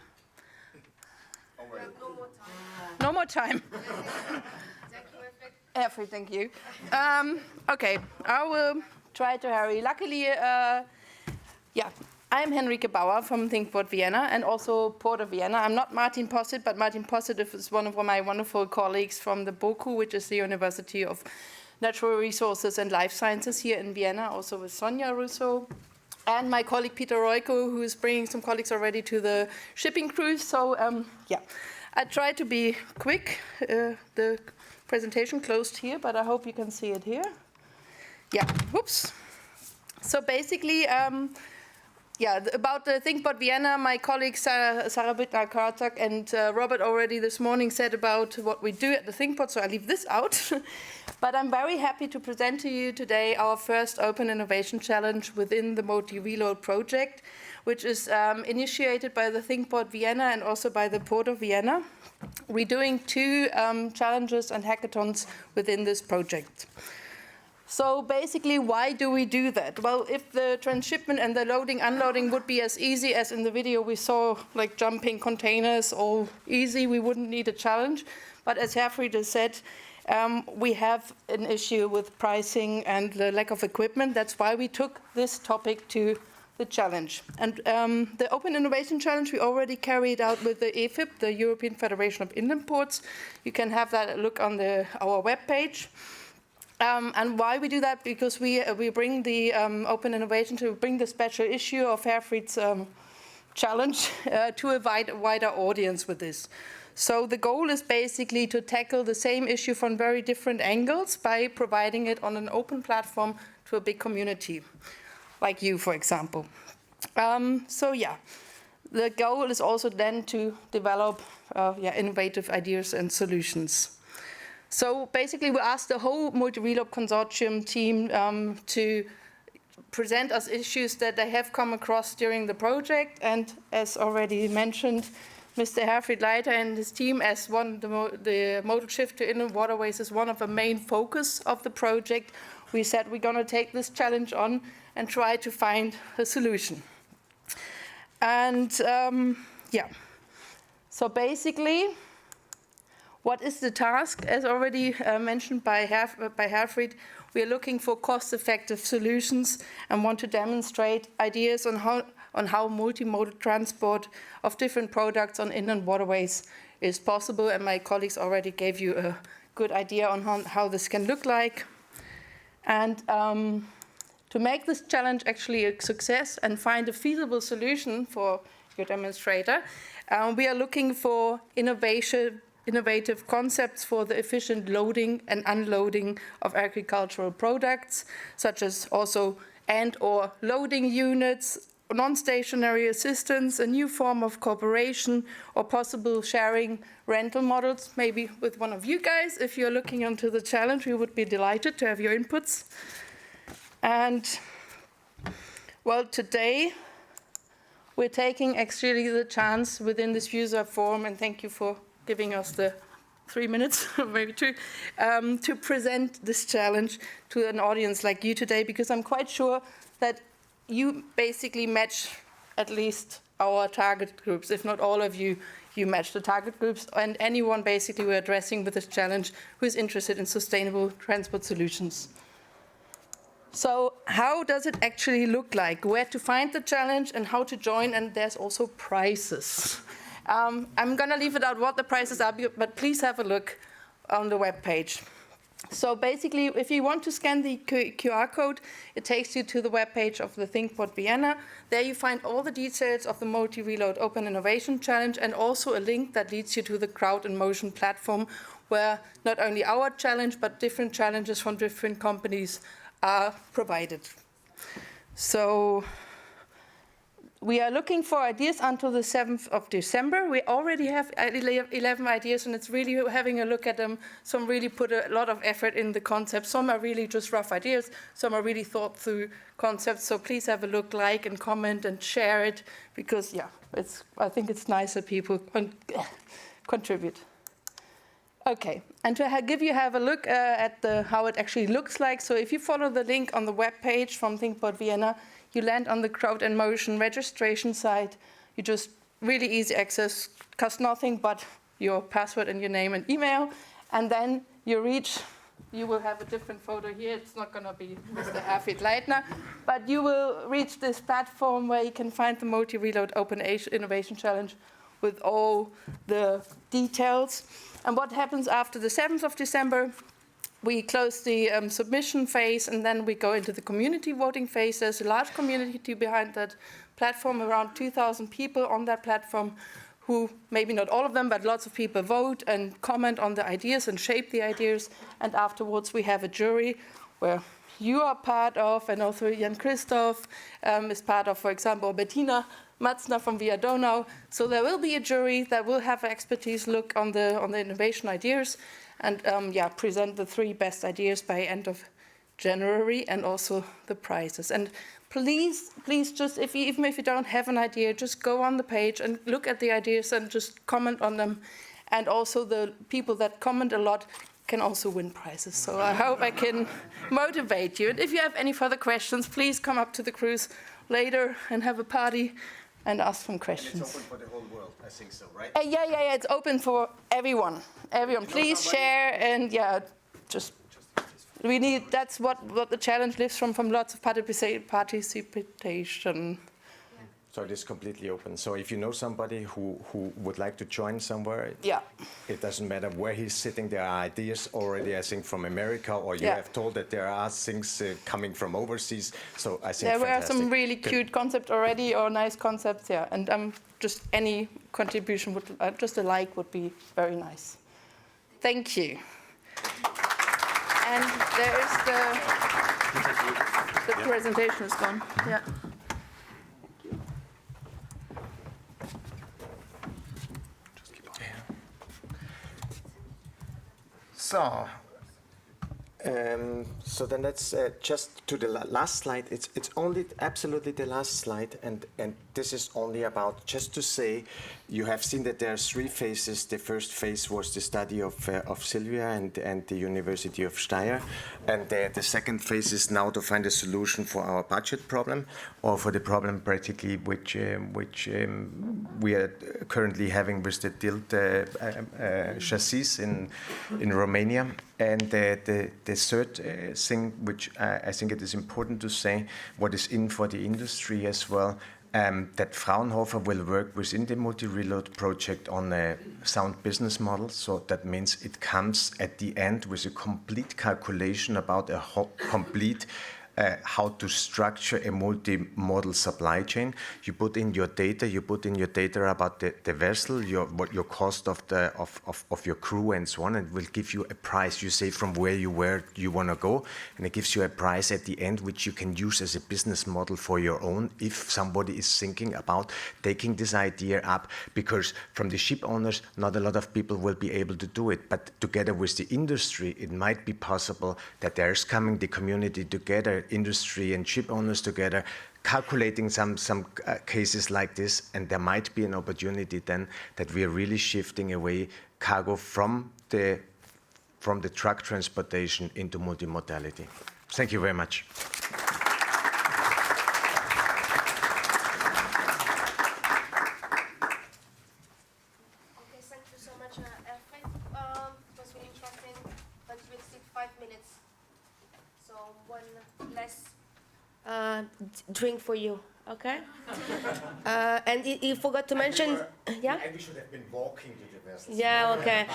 No more time. Herfried, thank you. Okay, I will try to hurry. Luckily, I'm Henrike Bauer from ThinkPort Vienna and also Port of Vienna. I'm not Martin Posset, but Martin Posset is one of my wonderful colleagues from the BOKU, which is the University of Natural Resources and Life Sciences here in Vienna, also with Sonja Rousseau. And my colleague Peter Royko, who is bringing some colleagues already to the shipping cruise. So I try to be quick. The presentation closed here, but I hope you can see it here. Yeah, whoops. So basically, about the ThinkPort Vienna, my colleagues Sarah Bittner-Kartak and Robert already this morning said about what we do at the ThinkPort, so I leave this out. But I'm very happy to present to you today our first Open Innovation Challenge within the MultiRELOAD project, which is initiated by the ThinkPort Vienna and also by the Port of Vienna. We're doing two challenges and hackathons within this project. So basically, why do we do that? Well, if the transshipment and the loading, unloading would be as easy as in the video we saw, like jumping containers, all easy, we wouldn't need a challenge. But as Herfried has said, we have an issue with pricing and the lack of equipment. That's why we took this topic to the challenge. And the Open Innovation Challenge we already carried out with the EFIP, the European Federation of Inland Ports. You can have that look on our webpage. And why we do that? Because we bring the Open Innovation to bring the special issue of Herfried's challenge to a wider audience with this. So the goal is basically to tackle the same issue from very different angles by providing it on an open platform to a big community, like you, for example. So yeah, the goal is also then to develop innovative ideas and solutions. So basically we asked the whole MultiRELOAD consortium team to present us issues that they have come across during the project, and as already mentioned, Mr. Herfried Leiter and his team, as the modal shift to inland waterways is one of the main focus of the project. We said we're going to take this challenge on and try to find a solution. And so basically, what is the task? As already mentioned by Herfried, we are looking for cost-effective solutions and want to demonstrate ideas on how multimodal transport of different products on inland waterways is possible. And my colleagues already gave you a good idea on how this can look like. And to make this challenge actually a success and find a feasible solution for your demonstrator, we are looking for innovative concepts for the efficient loading and unloading of agricultural products, such as also and/or loading units, non-stationary assistance, a new form of cooperation, or possible sharing rental models, maybe with one of you guys. If you're looking into the challenge, we would be delighted to have your inputs. And, well, today we're taking actually the chance within this user forum, and thank you for giving us the 3 minutes, maybe 2, to present this challenge to an audience like you today, because I'm quite sure that you basically match at least our target groups. If not all of you, you match the target groups, and anyone basically we're addressing with this challenge who is interested in sustainable transport solutions. So how does it actually look like? Where to find the challenge and how to join, and there's also prices. I'm going to leave it out what the prices are, but please have a look on the webpage. So basically, if you want to scan the QR code, it takes you to the webpage of the ThinkPort Vienna. There you find all the details of the MultiRELOAD Open Innovation Challenge and also a link that leads you to the Crowd in Motion platform, where not only our challenge, but different challenges from different companies are provided. So we are looking for ideas until the 7th of December. We already have 11 ideas, and it's really having a look at them. Some really put a lot of effort in the concepts. Some are really just rough ideas. Some are really thought through concepts. So please have a look, like and comment and share it, because I think it's nice that people contribute. Okay, and to have a look at how it actually looks like. So if you follow the link on the webpage from ThinkPort Vienna, you land on the Crowd in Motion registration site. You just really easy access, costs nothing but your password and your name and email. And then you will have a different photo here. It's not going to be Mr. Herfried Leitner, but you will reach this platform where you can find the MultiRELOAD Open Innovation Challenge with all the details. And what happens after the 7th of December? We close the submission phase, and then we go into the community voting phase. There's a large community behind that platform, around 2,000 people on that platform, who, maybe not all of them, but lots of people vote and comment on the ideas and shape the ideas. And afterwards, we have a jury where you are part of, and also Jan Christoph is part of, for example, Bettina Matzner from Via Donau. So there will be a jury that will have expertise look on the innovation ideas, and present the 3 best ideas by end of January, and also the prizes. And please just, even if you don't have an idea, just go on the page and look at the ideas and just comment on them. And also the people that comment a lot can also win prizes. So I hope I can motivate you. And if you have any further questions, please come up to the cruise later and have a party and ask some questions. And it's open for the whole world, I think so, right? Yeah, it's open for everyone. Everyone, please share, and just we need. That's what the challenge lives from lots of participation. So it is completely open. So if you know somebody who would like to join somewhere, it doesn't matter where he's sitting. There are ideas already, I think, from America, or you have told that there are things coming from overseas. So I think there were fantastic. some really cute concepts already, or nice concepts, And just any contribution would, just a like would be very nice. Thank you. And there is the presentation is gone. Yeah. So then let's just to the last slide. It's only absolutely the last slide, and this is only about just to say, you have seen that there are 3 phases. The first phase was the study of Sylvia and the University of Steyr, and the second phase is now to find a solution for our budget problem, or for the problem practically which we are currently having with the tilt chassis in Romania. And the third thing, which I think it is important to say, what is in for the industry as well, that Fraunhofer will work within the MultiRELOAD project on a sound business model. So that means it comes at the end with a complete calculation about a complete how to structure a multimodal supply chain. You put in your data. You put in your data about the vessel, your cost of your crew and so on, and it will give you a price. You say from where you want to go, and it gives you a price at the end, which you can use as a business model for your own. If somebody is thinking about taking this idea up, because from the ship owners, not a lot of people will be able to do it, but together with the industry, it might be possible that there's coming the community together, industry and ship owners together, calculating some cases like this, and there might be an opportunity then that we are really shifting away cargo from the truck transportation into multimodality. Thank you very much. Okay, thank you so much, Hafen. It was really interesting, but we'll stick 5 minutes. So one less drink for you, okay? And you forgot to mention, yeah? We should have been walking to the vessels. Yeah, okay.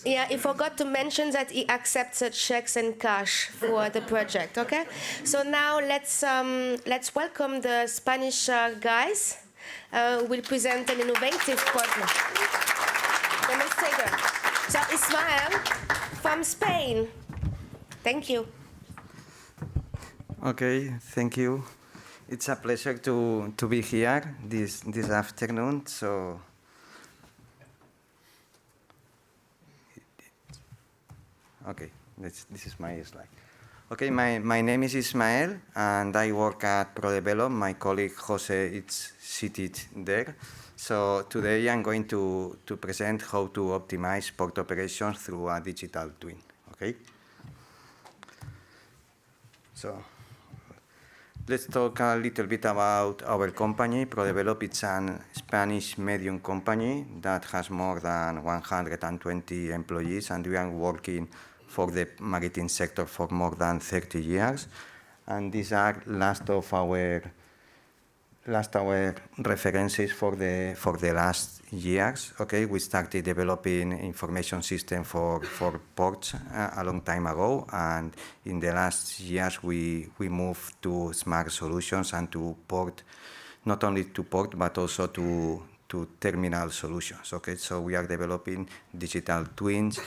Yeah, he forgot to mention that he accepts checks and cash for the project, okay? So now let's welcome the Spanish guys. Will present an innovative partner. Demonstrator. So Ismael from Spain. Thank you. Okay, thank you. It's a pleasure to be here this afternoon. So, okay, this is my slide. Okay, my name is Ismael, and I work at ProDevelop. My colleague Jose is seated there. So today I'm going to present how to optimize port operations through a digital twin. Okay. So let's talk a little bit about our company. ProDevelop is a Spanish medium company that has more than 120 employees, and we are working for the maritime sector for more than 30 years. And these are last our references for the last years. Okay, we started developing information system for ports a long time ago, and in the last years we moved to smart solutions and to port, not only to port but also to terminal solutions. Okay, so we are developing digital twins,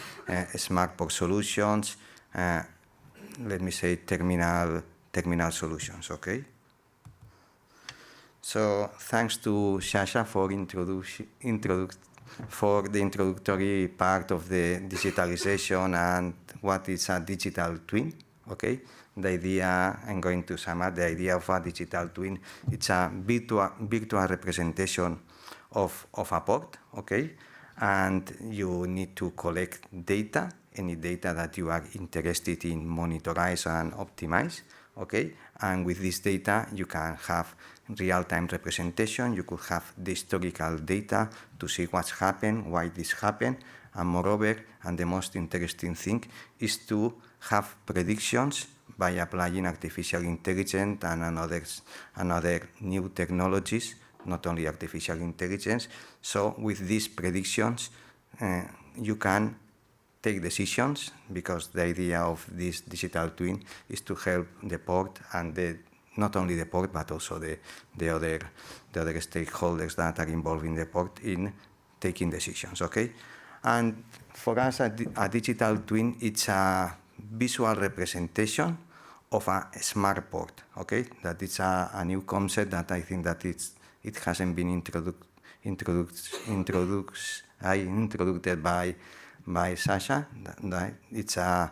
smart port solutions, let me say terminal solutions. Okay. So thanks to Sasha for the introductory part of the digitalization and what is a digital twin. Okay, the idea, I'm going to sum up the idea of a digital twin. It's a virtual representation of a port. Okay, and you need to collect data any data that you are interested in monitorize and optimize. Okay, and with this data, you can have real-time representation. You could have the historical data to see what's happened, why this happened, and moreover, and the most interesting thing is to have predictions by applying artificial intelligence and another new technologies, not only artificial intelligence. So with these predictions, you can take decisions, because the idea of this digital twin is to help the port and not only the port, but also the other stakeholders that are involved in the port in taking decisions, okay? And for us, a digital twin, it's a visual representation of a smart port, okay? That it's a new concept that I think that it hasn't been introduced by Sasha. It's a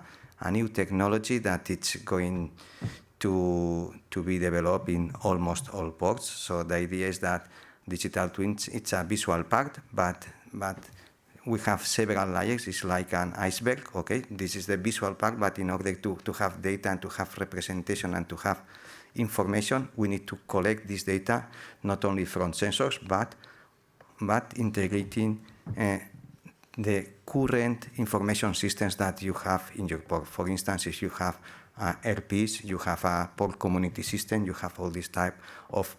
new technology that it's going to be developed in almost all ports. So the idea is that digital twins, it's a visual part, but we have several layers. It's like an iceberg, okay? This is the visual part, but in order to have data and to have representation and to have information, we need to collect this data not only from sensors, but integrating the current information systems that you have in your port. For instance, if you have RPs, you have a port community system, you have all this type of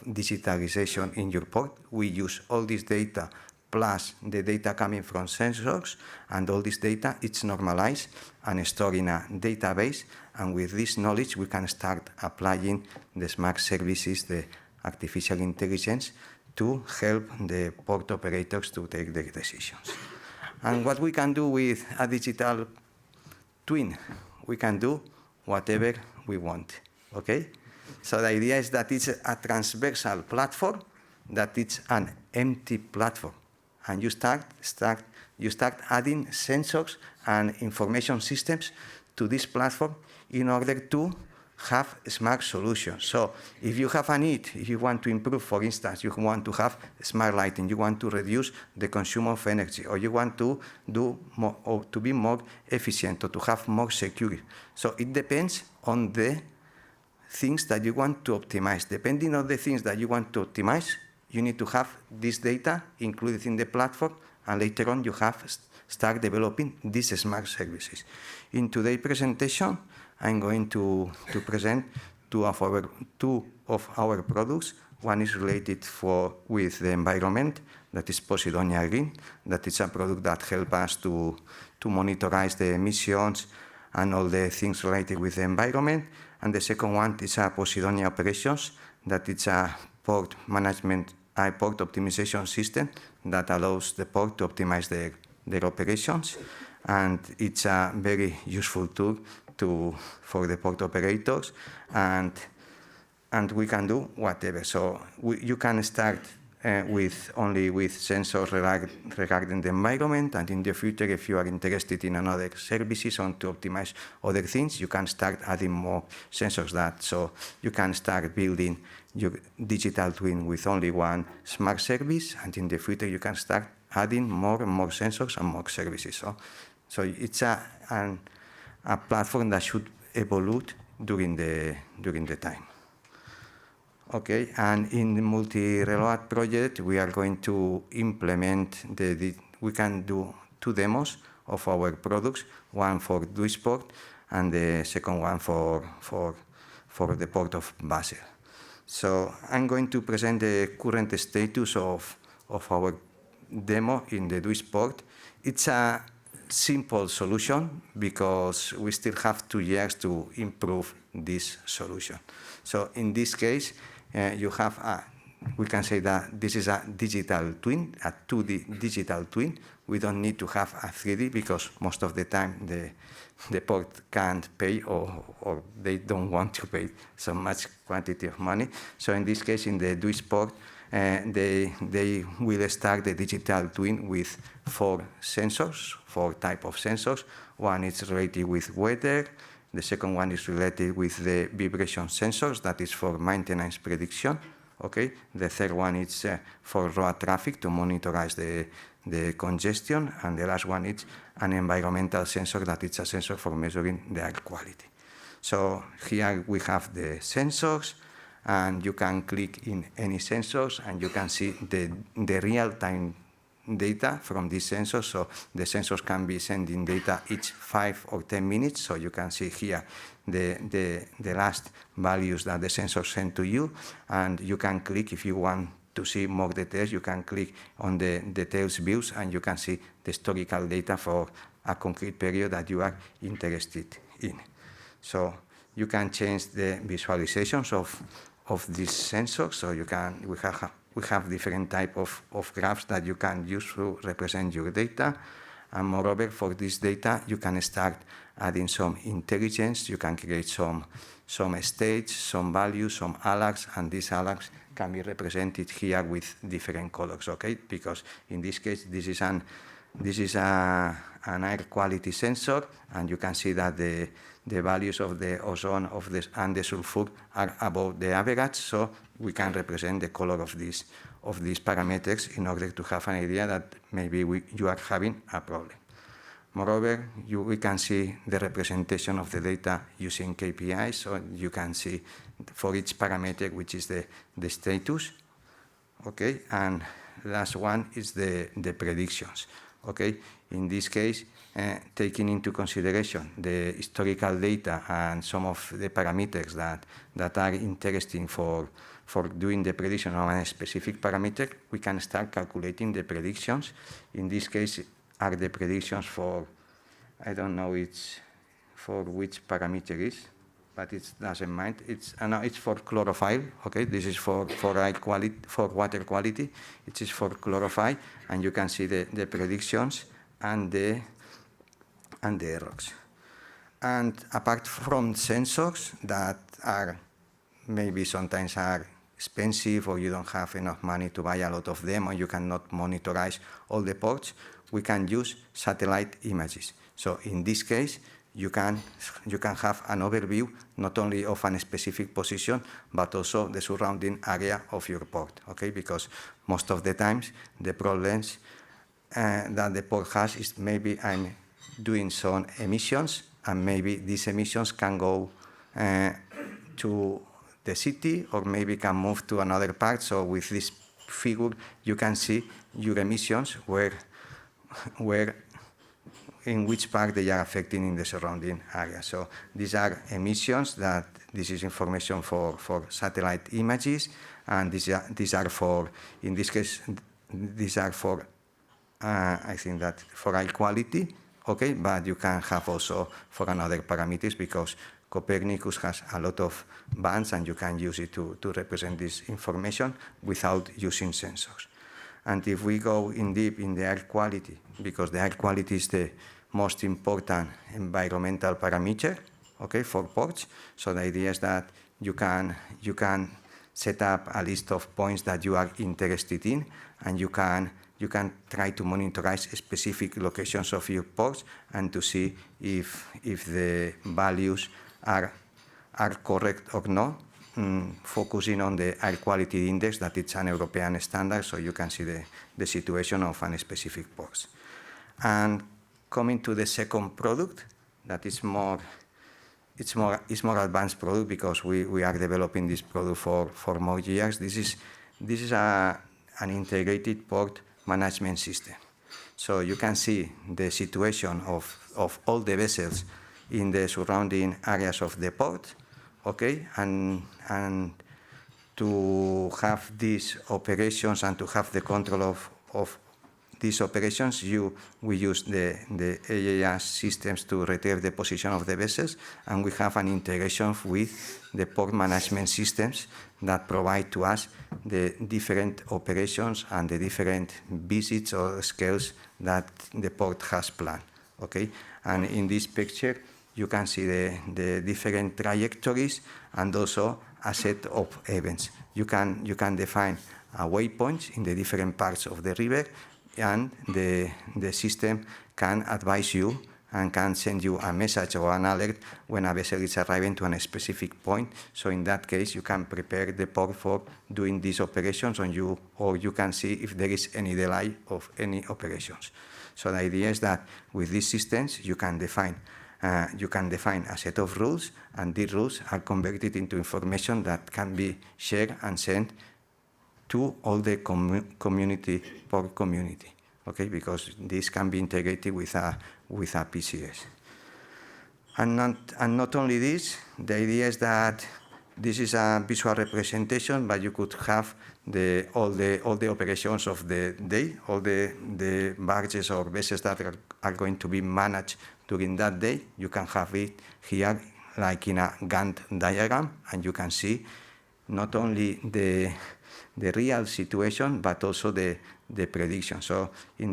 digitalization in your port. We use all this data plus the data coming from sensors, and all this data, it's normalized and stored in a database, and with this knowledge, we can start applying the smart services, the artificial intelligence, to help the port operators to take their decisions. And what we can do with a digital twin, we can do whatever we want, okay? So the idea is that it's a transversal platform, that it's an empty platform. And you start adding sensors and information systems to this platform in order to have smart solutions. So if you have a need, if you want to improve, for instance, you want to have smart lighting, you want to reduce the consumption of energy, or you want to do more, or to be more efficient, or to have more security. So it depends on the things that you want to optimize. Depending on the things that you want to optimize, you need to have this data included in the platform, and later on you have start developing these smart services. In today's presentation, I'm going to present two of our products. One is related with the environment, that is Posidonia Green, that is a product that helps us to monitorize the emissions and all the things related with the environment. And the second one is a Posidonia Operations, that is a port management, a port optimization system that allows the port to optimize their operations. And it's a very useful tool for the port operators, and we can do whatever. So you can start only with sensors regarding the environment, and in the future, if you are interested in another services on to optimize other things, you can start adding more sensors. So you can start building your digital twin with only one smart service, and in the future, you can start adding more and more sensors and more services. So it's a platform that should evolve during the time. Okay, and in the MultiRELOAD project, we are going to implement we can do 2 demos of our products, one for Duisport and the second one for the port of Basel. So I'm going to present the current status of our demo in the Duisport. It's a simple solution because we still have 2 years to improve this solution. So in this case, you have we can say that this is a digital twin, a 2D digital twin. We don't need to have a 3D because most of the time the port can't pay or they don't want to pay so much quantity of money. So in this case, in the Duisport, they will start the digital twin with 4 sensors, 4 types of sensors. One is related with weather. The second one is related with the vibration sensors, that is for maintenance prediction. Okay, the third one is for road traffic to monitorize the congestion, and the last one is an environmental sensor that is a sensor for measuring the air quality. So here we have the sensors, and you can click in any sensors, and you can see the real-time data from these sensors. So the sensors can be sending data each 5 or 10 minutes. So you can see here the last values that the sensor sent to you, and you can click if you want to see more details. You can click on the details views, and you can see the historical data for a concrete period that you are interested in. So you can change the visualizations of these sensors. So we have different type of graphs that you can use to represent your data. And moreover, for this data, you can start adding some intelligence. You can create some states, some values, some alerts, and these alerts can be represented here with different colors, okay? Because in this case, this is an air quality sensor, and you can see that the values of the ozone and the sulfur are above the average, so we can represent the color of these parameters in order to have an idea that maybe you are having a problem. Moreover, we can see the representation of the data using KPIs, so you can see for each parameter which is the status, okay? And last one is the predictions, okay? In this case, taking into consideration the historical data and some of the parameters that are interesting for doing the prediction on a specific parameter, we can start calculating the predictions. In this case, are the predictions for, I don't know for which parameter is, but it doesn't mind. It's for chlorophyll, okay? This is for air quality, for water quality. It is for chlorophyll, and you can see the predictions and the errors. And apart from sensors that are maybe sometimes are expensive, or you don't have enough money to buy a lot of them, or you cannot monitorize all the ports, we can use satellite images. So in this case, you can have an overview not only of a specific position, but also the surrounding area of your port, okay? Because most of the times, the problems that the port has is maybe I'm doing some emissions, and maybe these emissions can go to the city, or maybe can move to another part. So with this figure, you can see your emissions, where in which part they are affecting in the surrounding area. So these are emissions this is information for satellite images, and these are for, in this case, these are for, I think that for air quality, okay, but you can have also for another parameters, because Copernicus has a lot of bands, and you can use it to represent this information without using sensors. And if we go in deep in the air quality, because the air quality is the most important environmental parameter, okay, for ports. So the idea is that you can set up a list of points that you are interested in, and you can try to monitorize specific locations of your ports, and to see if the values are correct or not, focusing on the air quality index, that it's an European standard, so you can see the situation of a specific port. And coming to the second product, that is more advanced product, because we are developing this product for more years. This is an integrated port management system. So you can see the situation of all the vessels in the surrounding areas of the port, okay, and to have these operations and to have the control of these operations, we use the AAS systems to retrieve the position of the vessels, and we have an integration with the port management systems that provide to us the different operations and the different visits or scales that the port has planned, okay? And in this picture, you can see the different trajectories and also a set of events. You can define a waypoint in the different parts of the river, and the system can advise you and can send you a message or an alert when a vessel is arriving to a specific point. So in that case, you can prepare the port for doing these operations, or you can see if there is any delay of any operations. So the idea is that with these systems, you can define a set of rules, and these rules are converted into information that can be shared and sent to all the port community. Okay, because this can be integrated with a PCS. And not only this, the idea is that this is a visual representation, but you could have all the operations of the day, all the barges or vessels that are going to be managed during that day. You can have it here like in a Gantt diagram, and you can see not only the real situation, but also the prediction. So in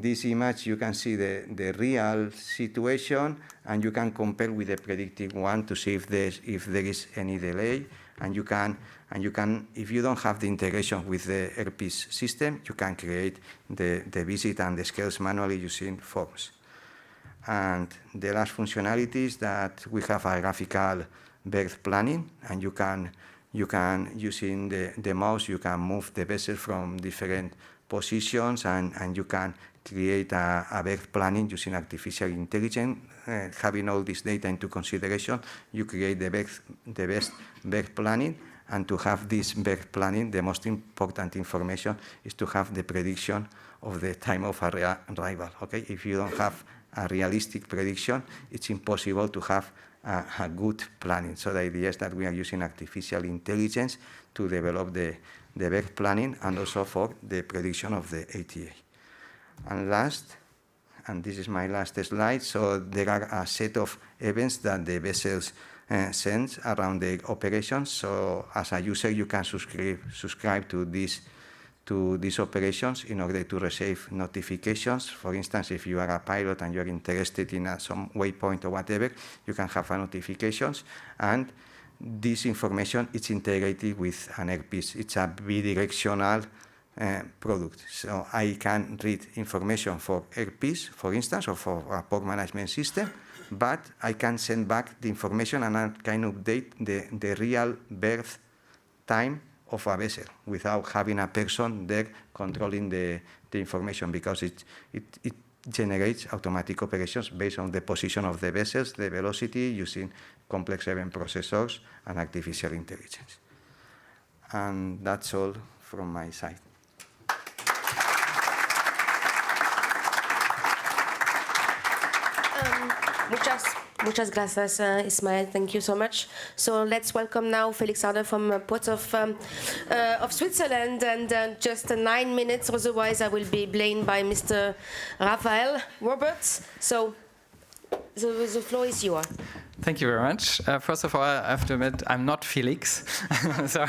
this image, you can see the real situation, and you can compare with the predicted one to see if there is any delay. And you can, if you don't have the integration with the airpiece system, you can create the visit and the scales manually using forms. And the last functionality is that we have a graphical berth planning, and you can using the mouse, you can move the vessel from different positions, and you can create a berth planning using artificial intelligence. Having all this data into consideration, you create the best berth planning. And to have this berth planning, the most important information is to have the prediction of the time of arrival. Okay, if you don't have a realistic prediction, it's impossible to have a good planning. So the idea is that we are using artificial intelligence to develop the berth planning and also for the prediction of the ATA. And last, and this is my last slide, so there are a set of events that the vessels send around the operations. So as a user, you can subscribe to these operations in order to receive notifications. For instance, if you are a pilot and you're interested in some waypoint or whatever, you can have notifications. And this information is integrated with an airpiece. It's a bidirectional product. So I can read information for airpiece, for instance, or for a port management system, but I can send back the information and I can update the real berth time of a vessel without having a person there controlling the information, because it generates automatic operations based on the position of the vessels, the velocity, using complex event processors and artificial intelligence. And that's all from my side. Muchas gracias, Ismael. Thank you so much. So let's welcome now Felix Harder from Port of Switzerland, and just 9 minutes, otherwise I will be blamed by Mr. Raphael Roberts. So the floor is yours. Thank you very much. First of all, I have to admit, I'm not Felix. So,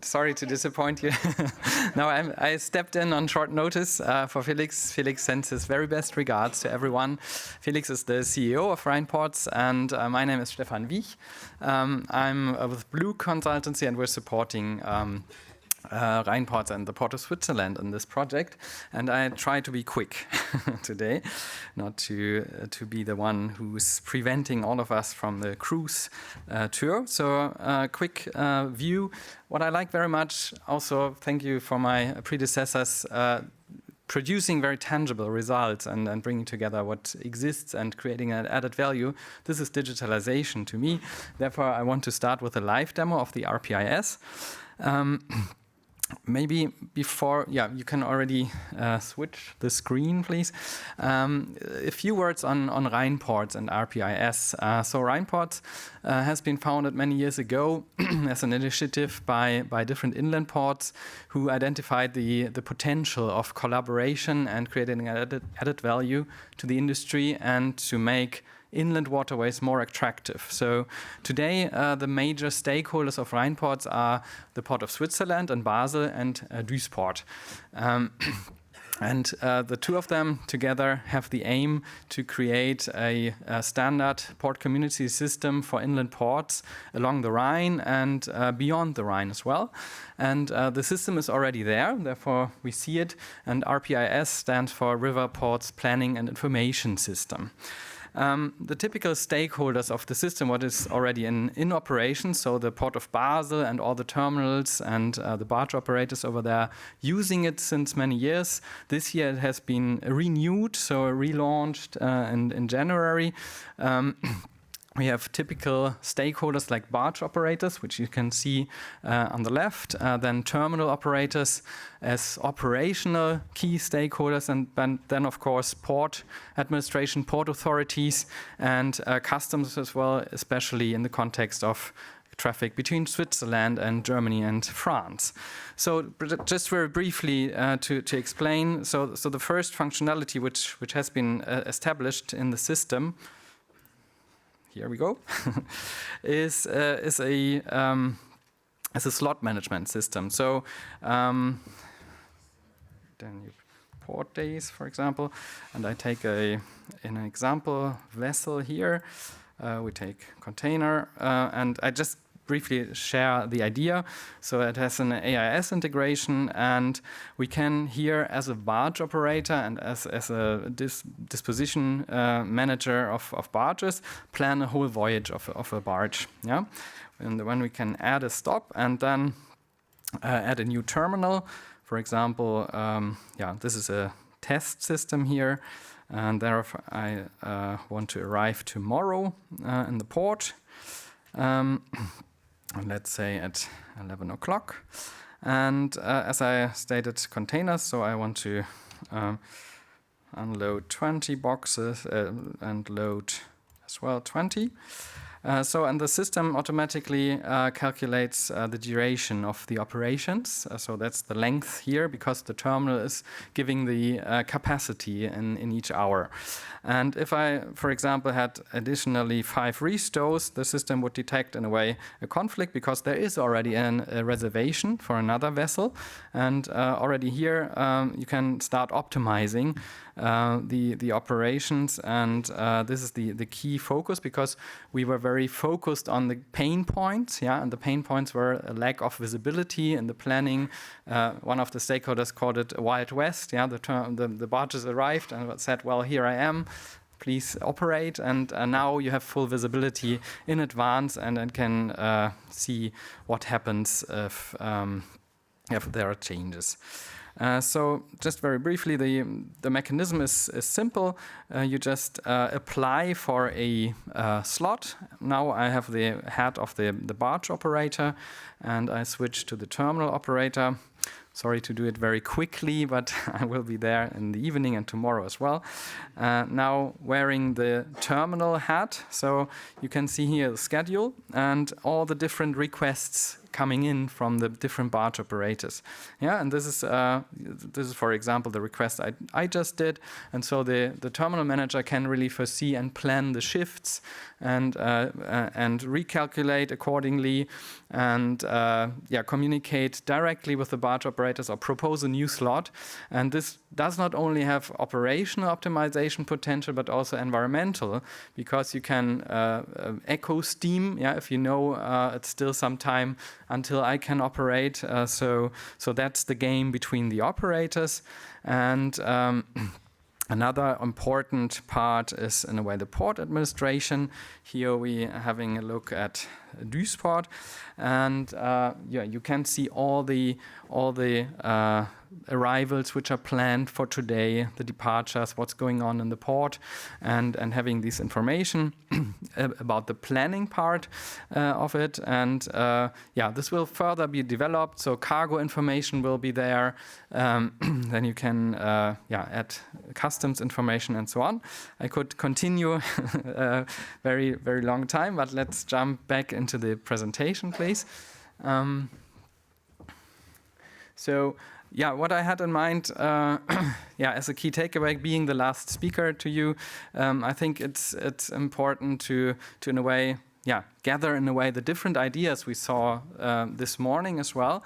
sorry to disappoint you. No, I stepped in on short notice for Felix. Felix sends his very best regards to everyone. Felix is the CEO of Rheinports, and my name is Stefan Wiech. I'm with Blue Consultancy, and we're supporting Rheinports and the Port of Switzerland in this project, and I try to be quick today, not to be the one who's preventing all of us from the cruise tour. So quick view. What I like very much, also thank you for my predecessors, producing very tangible results and bringing together what exists and creating an added value. This is digitalization to me. Therefore, I want to start with a live demo of the RPIS. Maybe before, you can already switch the screen, please. A few words on Rheinports and RPIS. So Rheinports has been founded many years ago as an initiative by different inland ports who identified the potential of collaboration and creating an added value to the industry and to make inland waterways more attractive. So today, the major stakeholders of Rheinports are the Port of Switzerland and Basel and Duisport. And the two of them together have the aim to create a standard port community system for inland ports along the Rhine and beyond the Rhine as well. And the system is already there, therefore we see it. And RPIS stands for River Ports Planning and Information System. The typical stakeholders of the system, what is already in operation, so the Port of Basel and all the terminals and the barge operators over there using it since many years. This year it has been renewed, so relaunched in January. We have typical stakeholders like barge operators, which you can see on the left, then terminal operators as operational key stakeholders, and then of course port administration, port authorities, and customs as well, especially in the context of traffic between Switzerland and Germany and France. So just very briefly to explain, so the first functionality which has been established in the system, here we go, is a slot management system. So then you port days, for example, and I take an example vessel here. We take container, and I just briefly share the idea. So it has an AIS integration, and we can here, as a barge operator and as a disposition manager of barges, plan a whole voyage of a barge. Yeah, and when we can add a stop and then add a new terminal, for example, this is a test system here, and therefore I want to arrive tomorrow in the port. Let's say at 11 o'clock. And as I stated, containers, so I want to unload 20 boxes and load as well 20. And the system automatically calculates the duration of the operations. So that's the length here, because the terminal is giving the capacity in each hour. And if I, for example, had additionally 5 restows, the system would detect in a way a conflict, because there is already a reservation for another vessel. And already here you can start optimizing the operations, and this is the key focus, because we were very focused on the pain points, and the pain points were a lack of visibility in the planning. One of the stakeholders called it a Wild West. The barges arrived and said, well, here I am, please operate, and now you have full visibility in advance and can see what happens if there are changes. So just very briefly, the mechanism is simple. You just apply for a slot. Now I have the head of the barge operator, and I switch to the terminal operator. Sorry to do it very quickly, but I will be there in the evening and tomorrow as well. Now wearing the terminal hat, so you can see here the schedule and all the different requests coming in from the different barge operators. And this is for example the request I just did, and so the terminal manager can really foresee and plan the shifts and recalculate accordingly, and communicate directly with the barge operators or propose a new slot. And this does not only have operational optimization potential but also environmental, because you can echo steam if you know it's still some time until I can operate. So that's the game between the operators. And another important part is, in a way, the port administration. Here we are having a look at Duisport, and you can see all the arrivals which are planned for today, the departures, what's going on in the port, and having this information about the planning part of it. And this will further be developed, so cargo information will be there. Then you can add customs information and so on. I could continue a very, very long time, but let's jump back into the presentation, please. What I had in mind, as a key takeaway, being the last speaker to you, I think it's important to in a way, gather in a way the different ideas we saw this morning as well.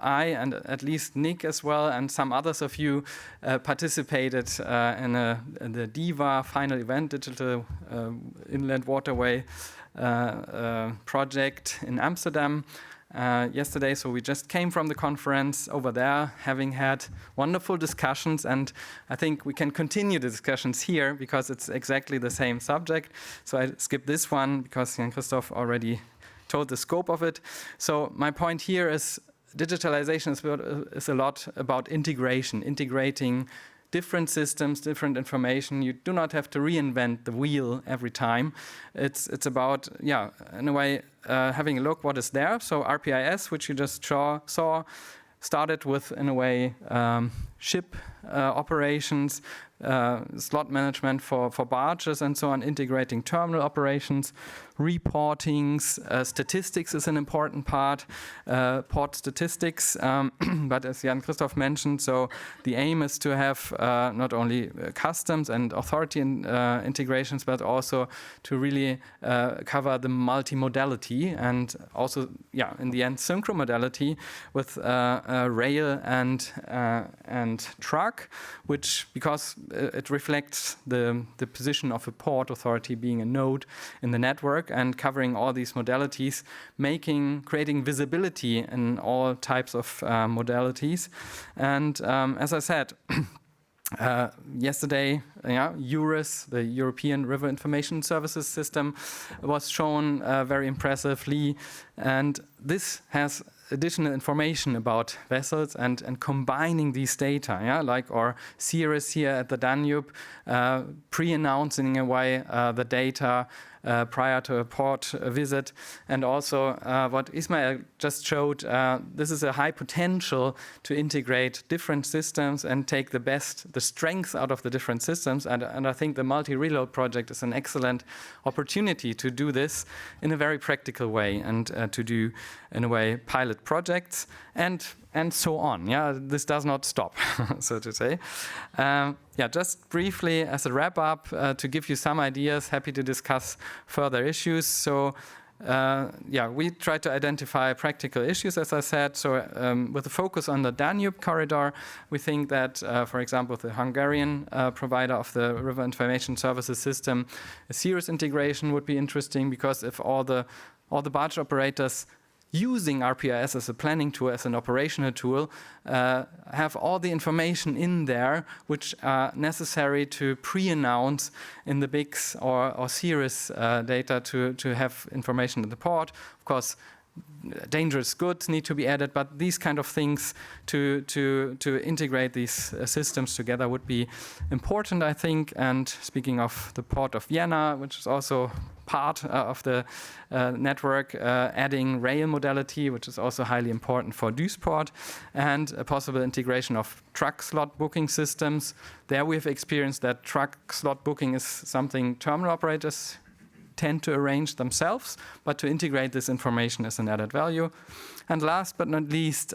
I and at least Nick as well and some others of you participated in the DIVA final event, Digital Inland Waterway project in Amsterdam yesterday. So we just came from the conference over there, having had wonderful discussions, and I think we can continue the discussions here because it's exactly the same subject. So I skipped this one because Jan-Christoph already told the scope of it. So my point here is digitalization is a lot about integration, integrating different systems, different information. You do not have to reinvent the wheel every time. It's about, yeah, in a way, having a look what is there. So RPIS, which you just saw, started with, in a way, ship operations, slot management for barges and so on, integrating terminal operations, reportings, statistics is an important part, port statistics, but as Jan-Christoph mentioned, so the aim is to have not only customs and authority integrations, but also to really cover the multimodality and also, yeah, in the end, synchromodality with rail and truck, which, because it reflects the position of a port authority being a node in the network and covering all these modalities, creating visibility in all types of modalities. And as I said, yesterday, EURIS, the European River Information Services System, was shown very impressively, and this has additional information about vessels and combining these data, like our Cirrus here at the Danube, pre-announcing in a way the data prior to a port visit, and also what Ismail just showed, this is a high potential to integrate different systems and take the strengths out of the different systems, and I think the MultiRELOAD project is an excellent opportunity to do this in a very practical way and to do, in a way, pilot projects and so on. Yeah, this does not stop, so to say. Just briefly as a wrap up, to give you some ideas, happy to discuss further issues. So we try to identify practical issues, as I said. So with a focus on the Danube corridor, we think that, for example, the Hungarian provider of the River Information Services System, a Cirrus integration would be interesting, because if all the barge operators using RPIS as a planning tool, as an operational tool, have all the information in there which are necessary to pre-announce in the BICS or Cirrus data to have information in the port. Of course, dangerous goods need to be added, but these kind of things to integrate these systems together would be important, I think. And speaking of the port of Vienna, which is also part of the network, adding rail modality, which is also highly important for Duisport, and a possible integration of truck slot booking systems. There we have experienced that truck slot booking is something terminal operators tend to arrange themselves, but to integrate this information is an added value. And last but not least,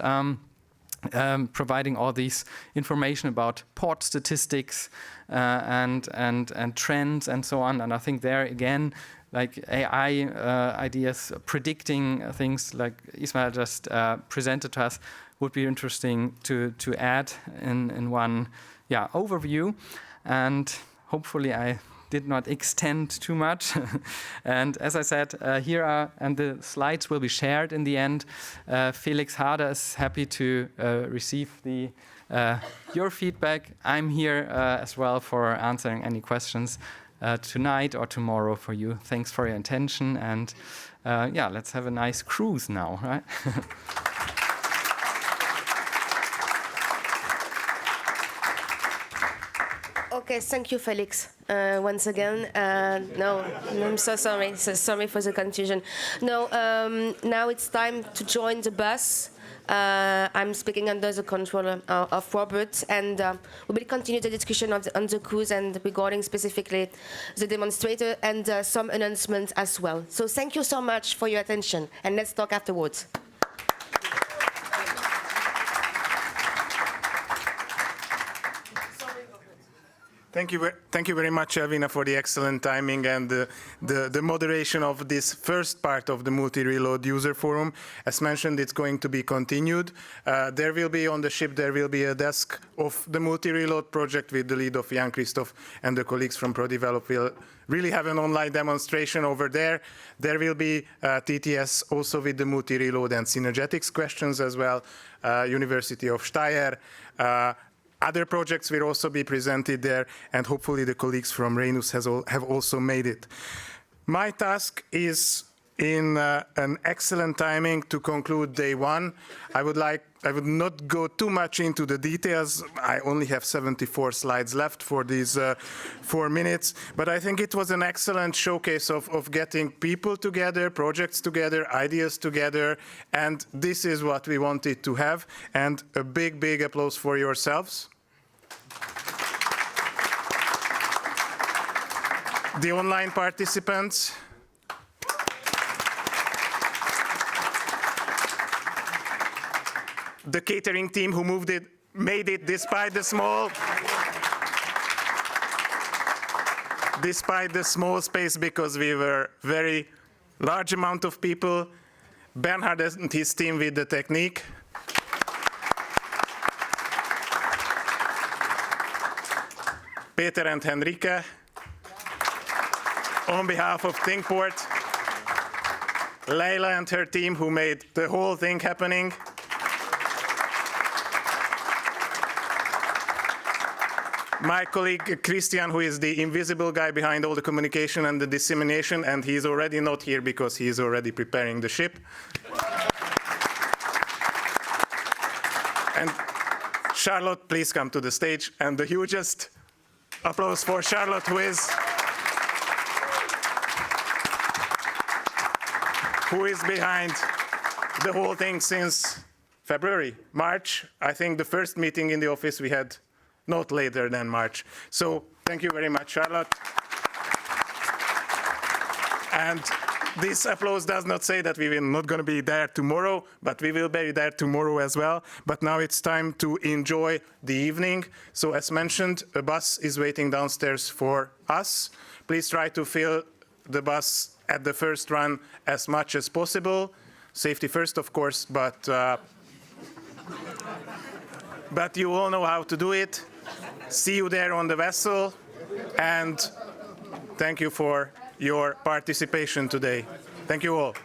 providing all these information about port statistics and trends and so on. And I think there again, like AI ideas, predicting things like Ismail just presented to us, would be interesting to add in one overview. And hopefully I did not extend too much. And as I said, here are, and the slides will be shared in the end. Felix Harder is happy to receive your feedback. I'm here as well for answering any questions tonight or tomorrow for you. Thanks for your attention, and let's have a nice cruise now, right? Okay, thank you, Felix. Once again, no, I'm so sorry. So sorry for the confusion. No, now it's time to join the bus. I'm speaking under the control of Robert, and we will continue the discussion on the cruise and regarding specifically the demonstrator and some announcements as well. So thank you so much for your attention, and let's talk afterwards. Thank you very much, Elvina, for the excellent timing and the moderation of this first part of the MultiRELOAD user forum. As mentioned, it's going to be continued. There will be on the ship, there will be a desk of the MultiRELOAD project with the lead of Jan Christoph, and the colleagues from ProDevelop will really have an online demonstration over there. There will be TTS also with the MultiRELOAD and synergetics questions as well, University of Steyr. Other projects will also be presented there, and hopefully the colleagues from Rhenus have also made it. My task is in an excellent timing to conclude day one. I would not go too much into the details. I only have 74 slides left for these 4 minutes, but I think it was an excellent showcase of getting people together, projects together, ideas together, and this is what we wanted to have. And a big, big applause for yourselves. The online participants. The catering team who made it despite the small space, because we were very large amount of people. Bernhard and his team with the technique. Peter and Henrike. On behalf of ThinkPort, Leila and her team who made the whole thing happening. My colleague Christian, who is the invisible guy behind all the communication and the dissemination, and he's already not here because he's already preparing the ship. And Charlotte, please come to the stage, and the hugest applause for Charlotte, who is behind the whole thing since February, March. I think the first meeting in the office we had not later than March. So thank you very much, Charlotte. And this applause does not say that we will not going to be there tomorrow, but we will be there tomorrow as well. But now it's time to enjoy the evening. So as mentioned, a bus is waiting downstairs for us. Please try to fill the bus at the first run as much as possible. Safety first, of course, but you all know how to do it. See you there on the vessel, and thank you for your participation today. Thank you all.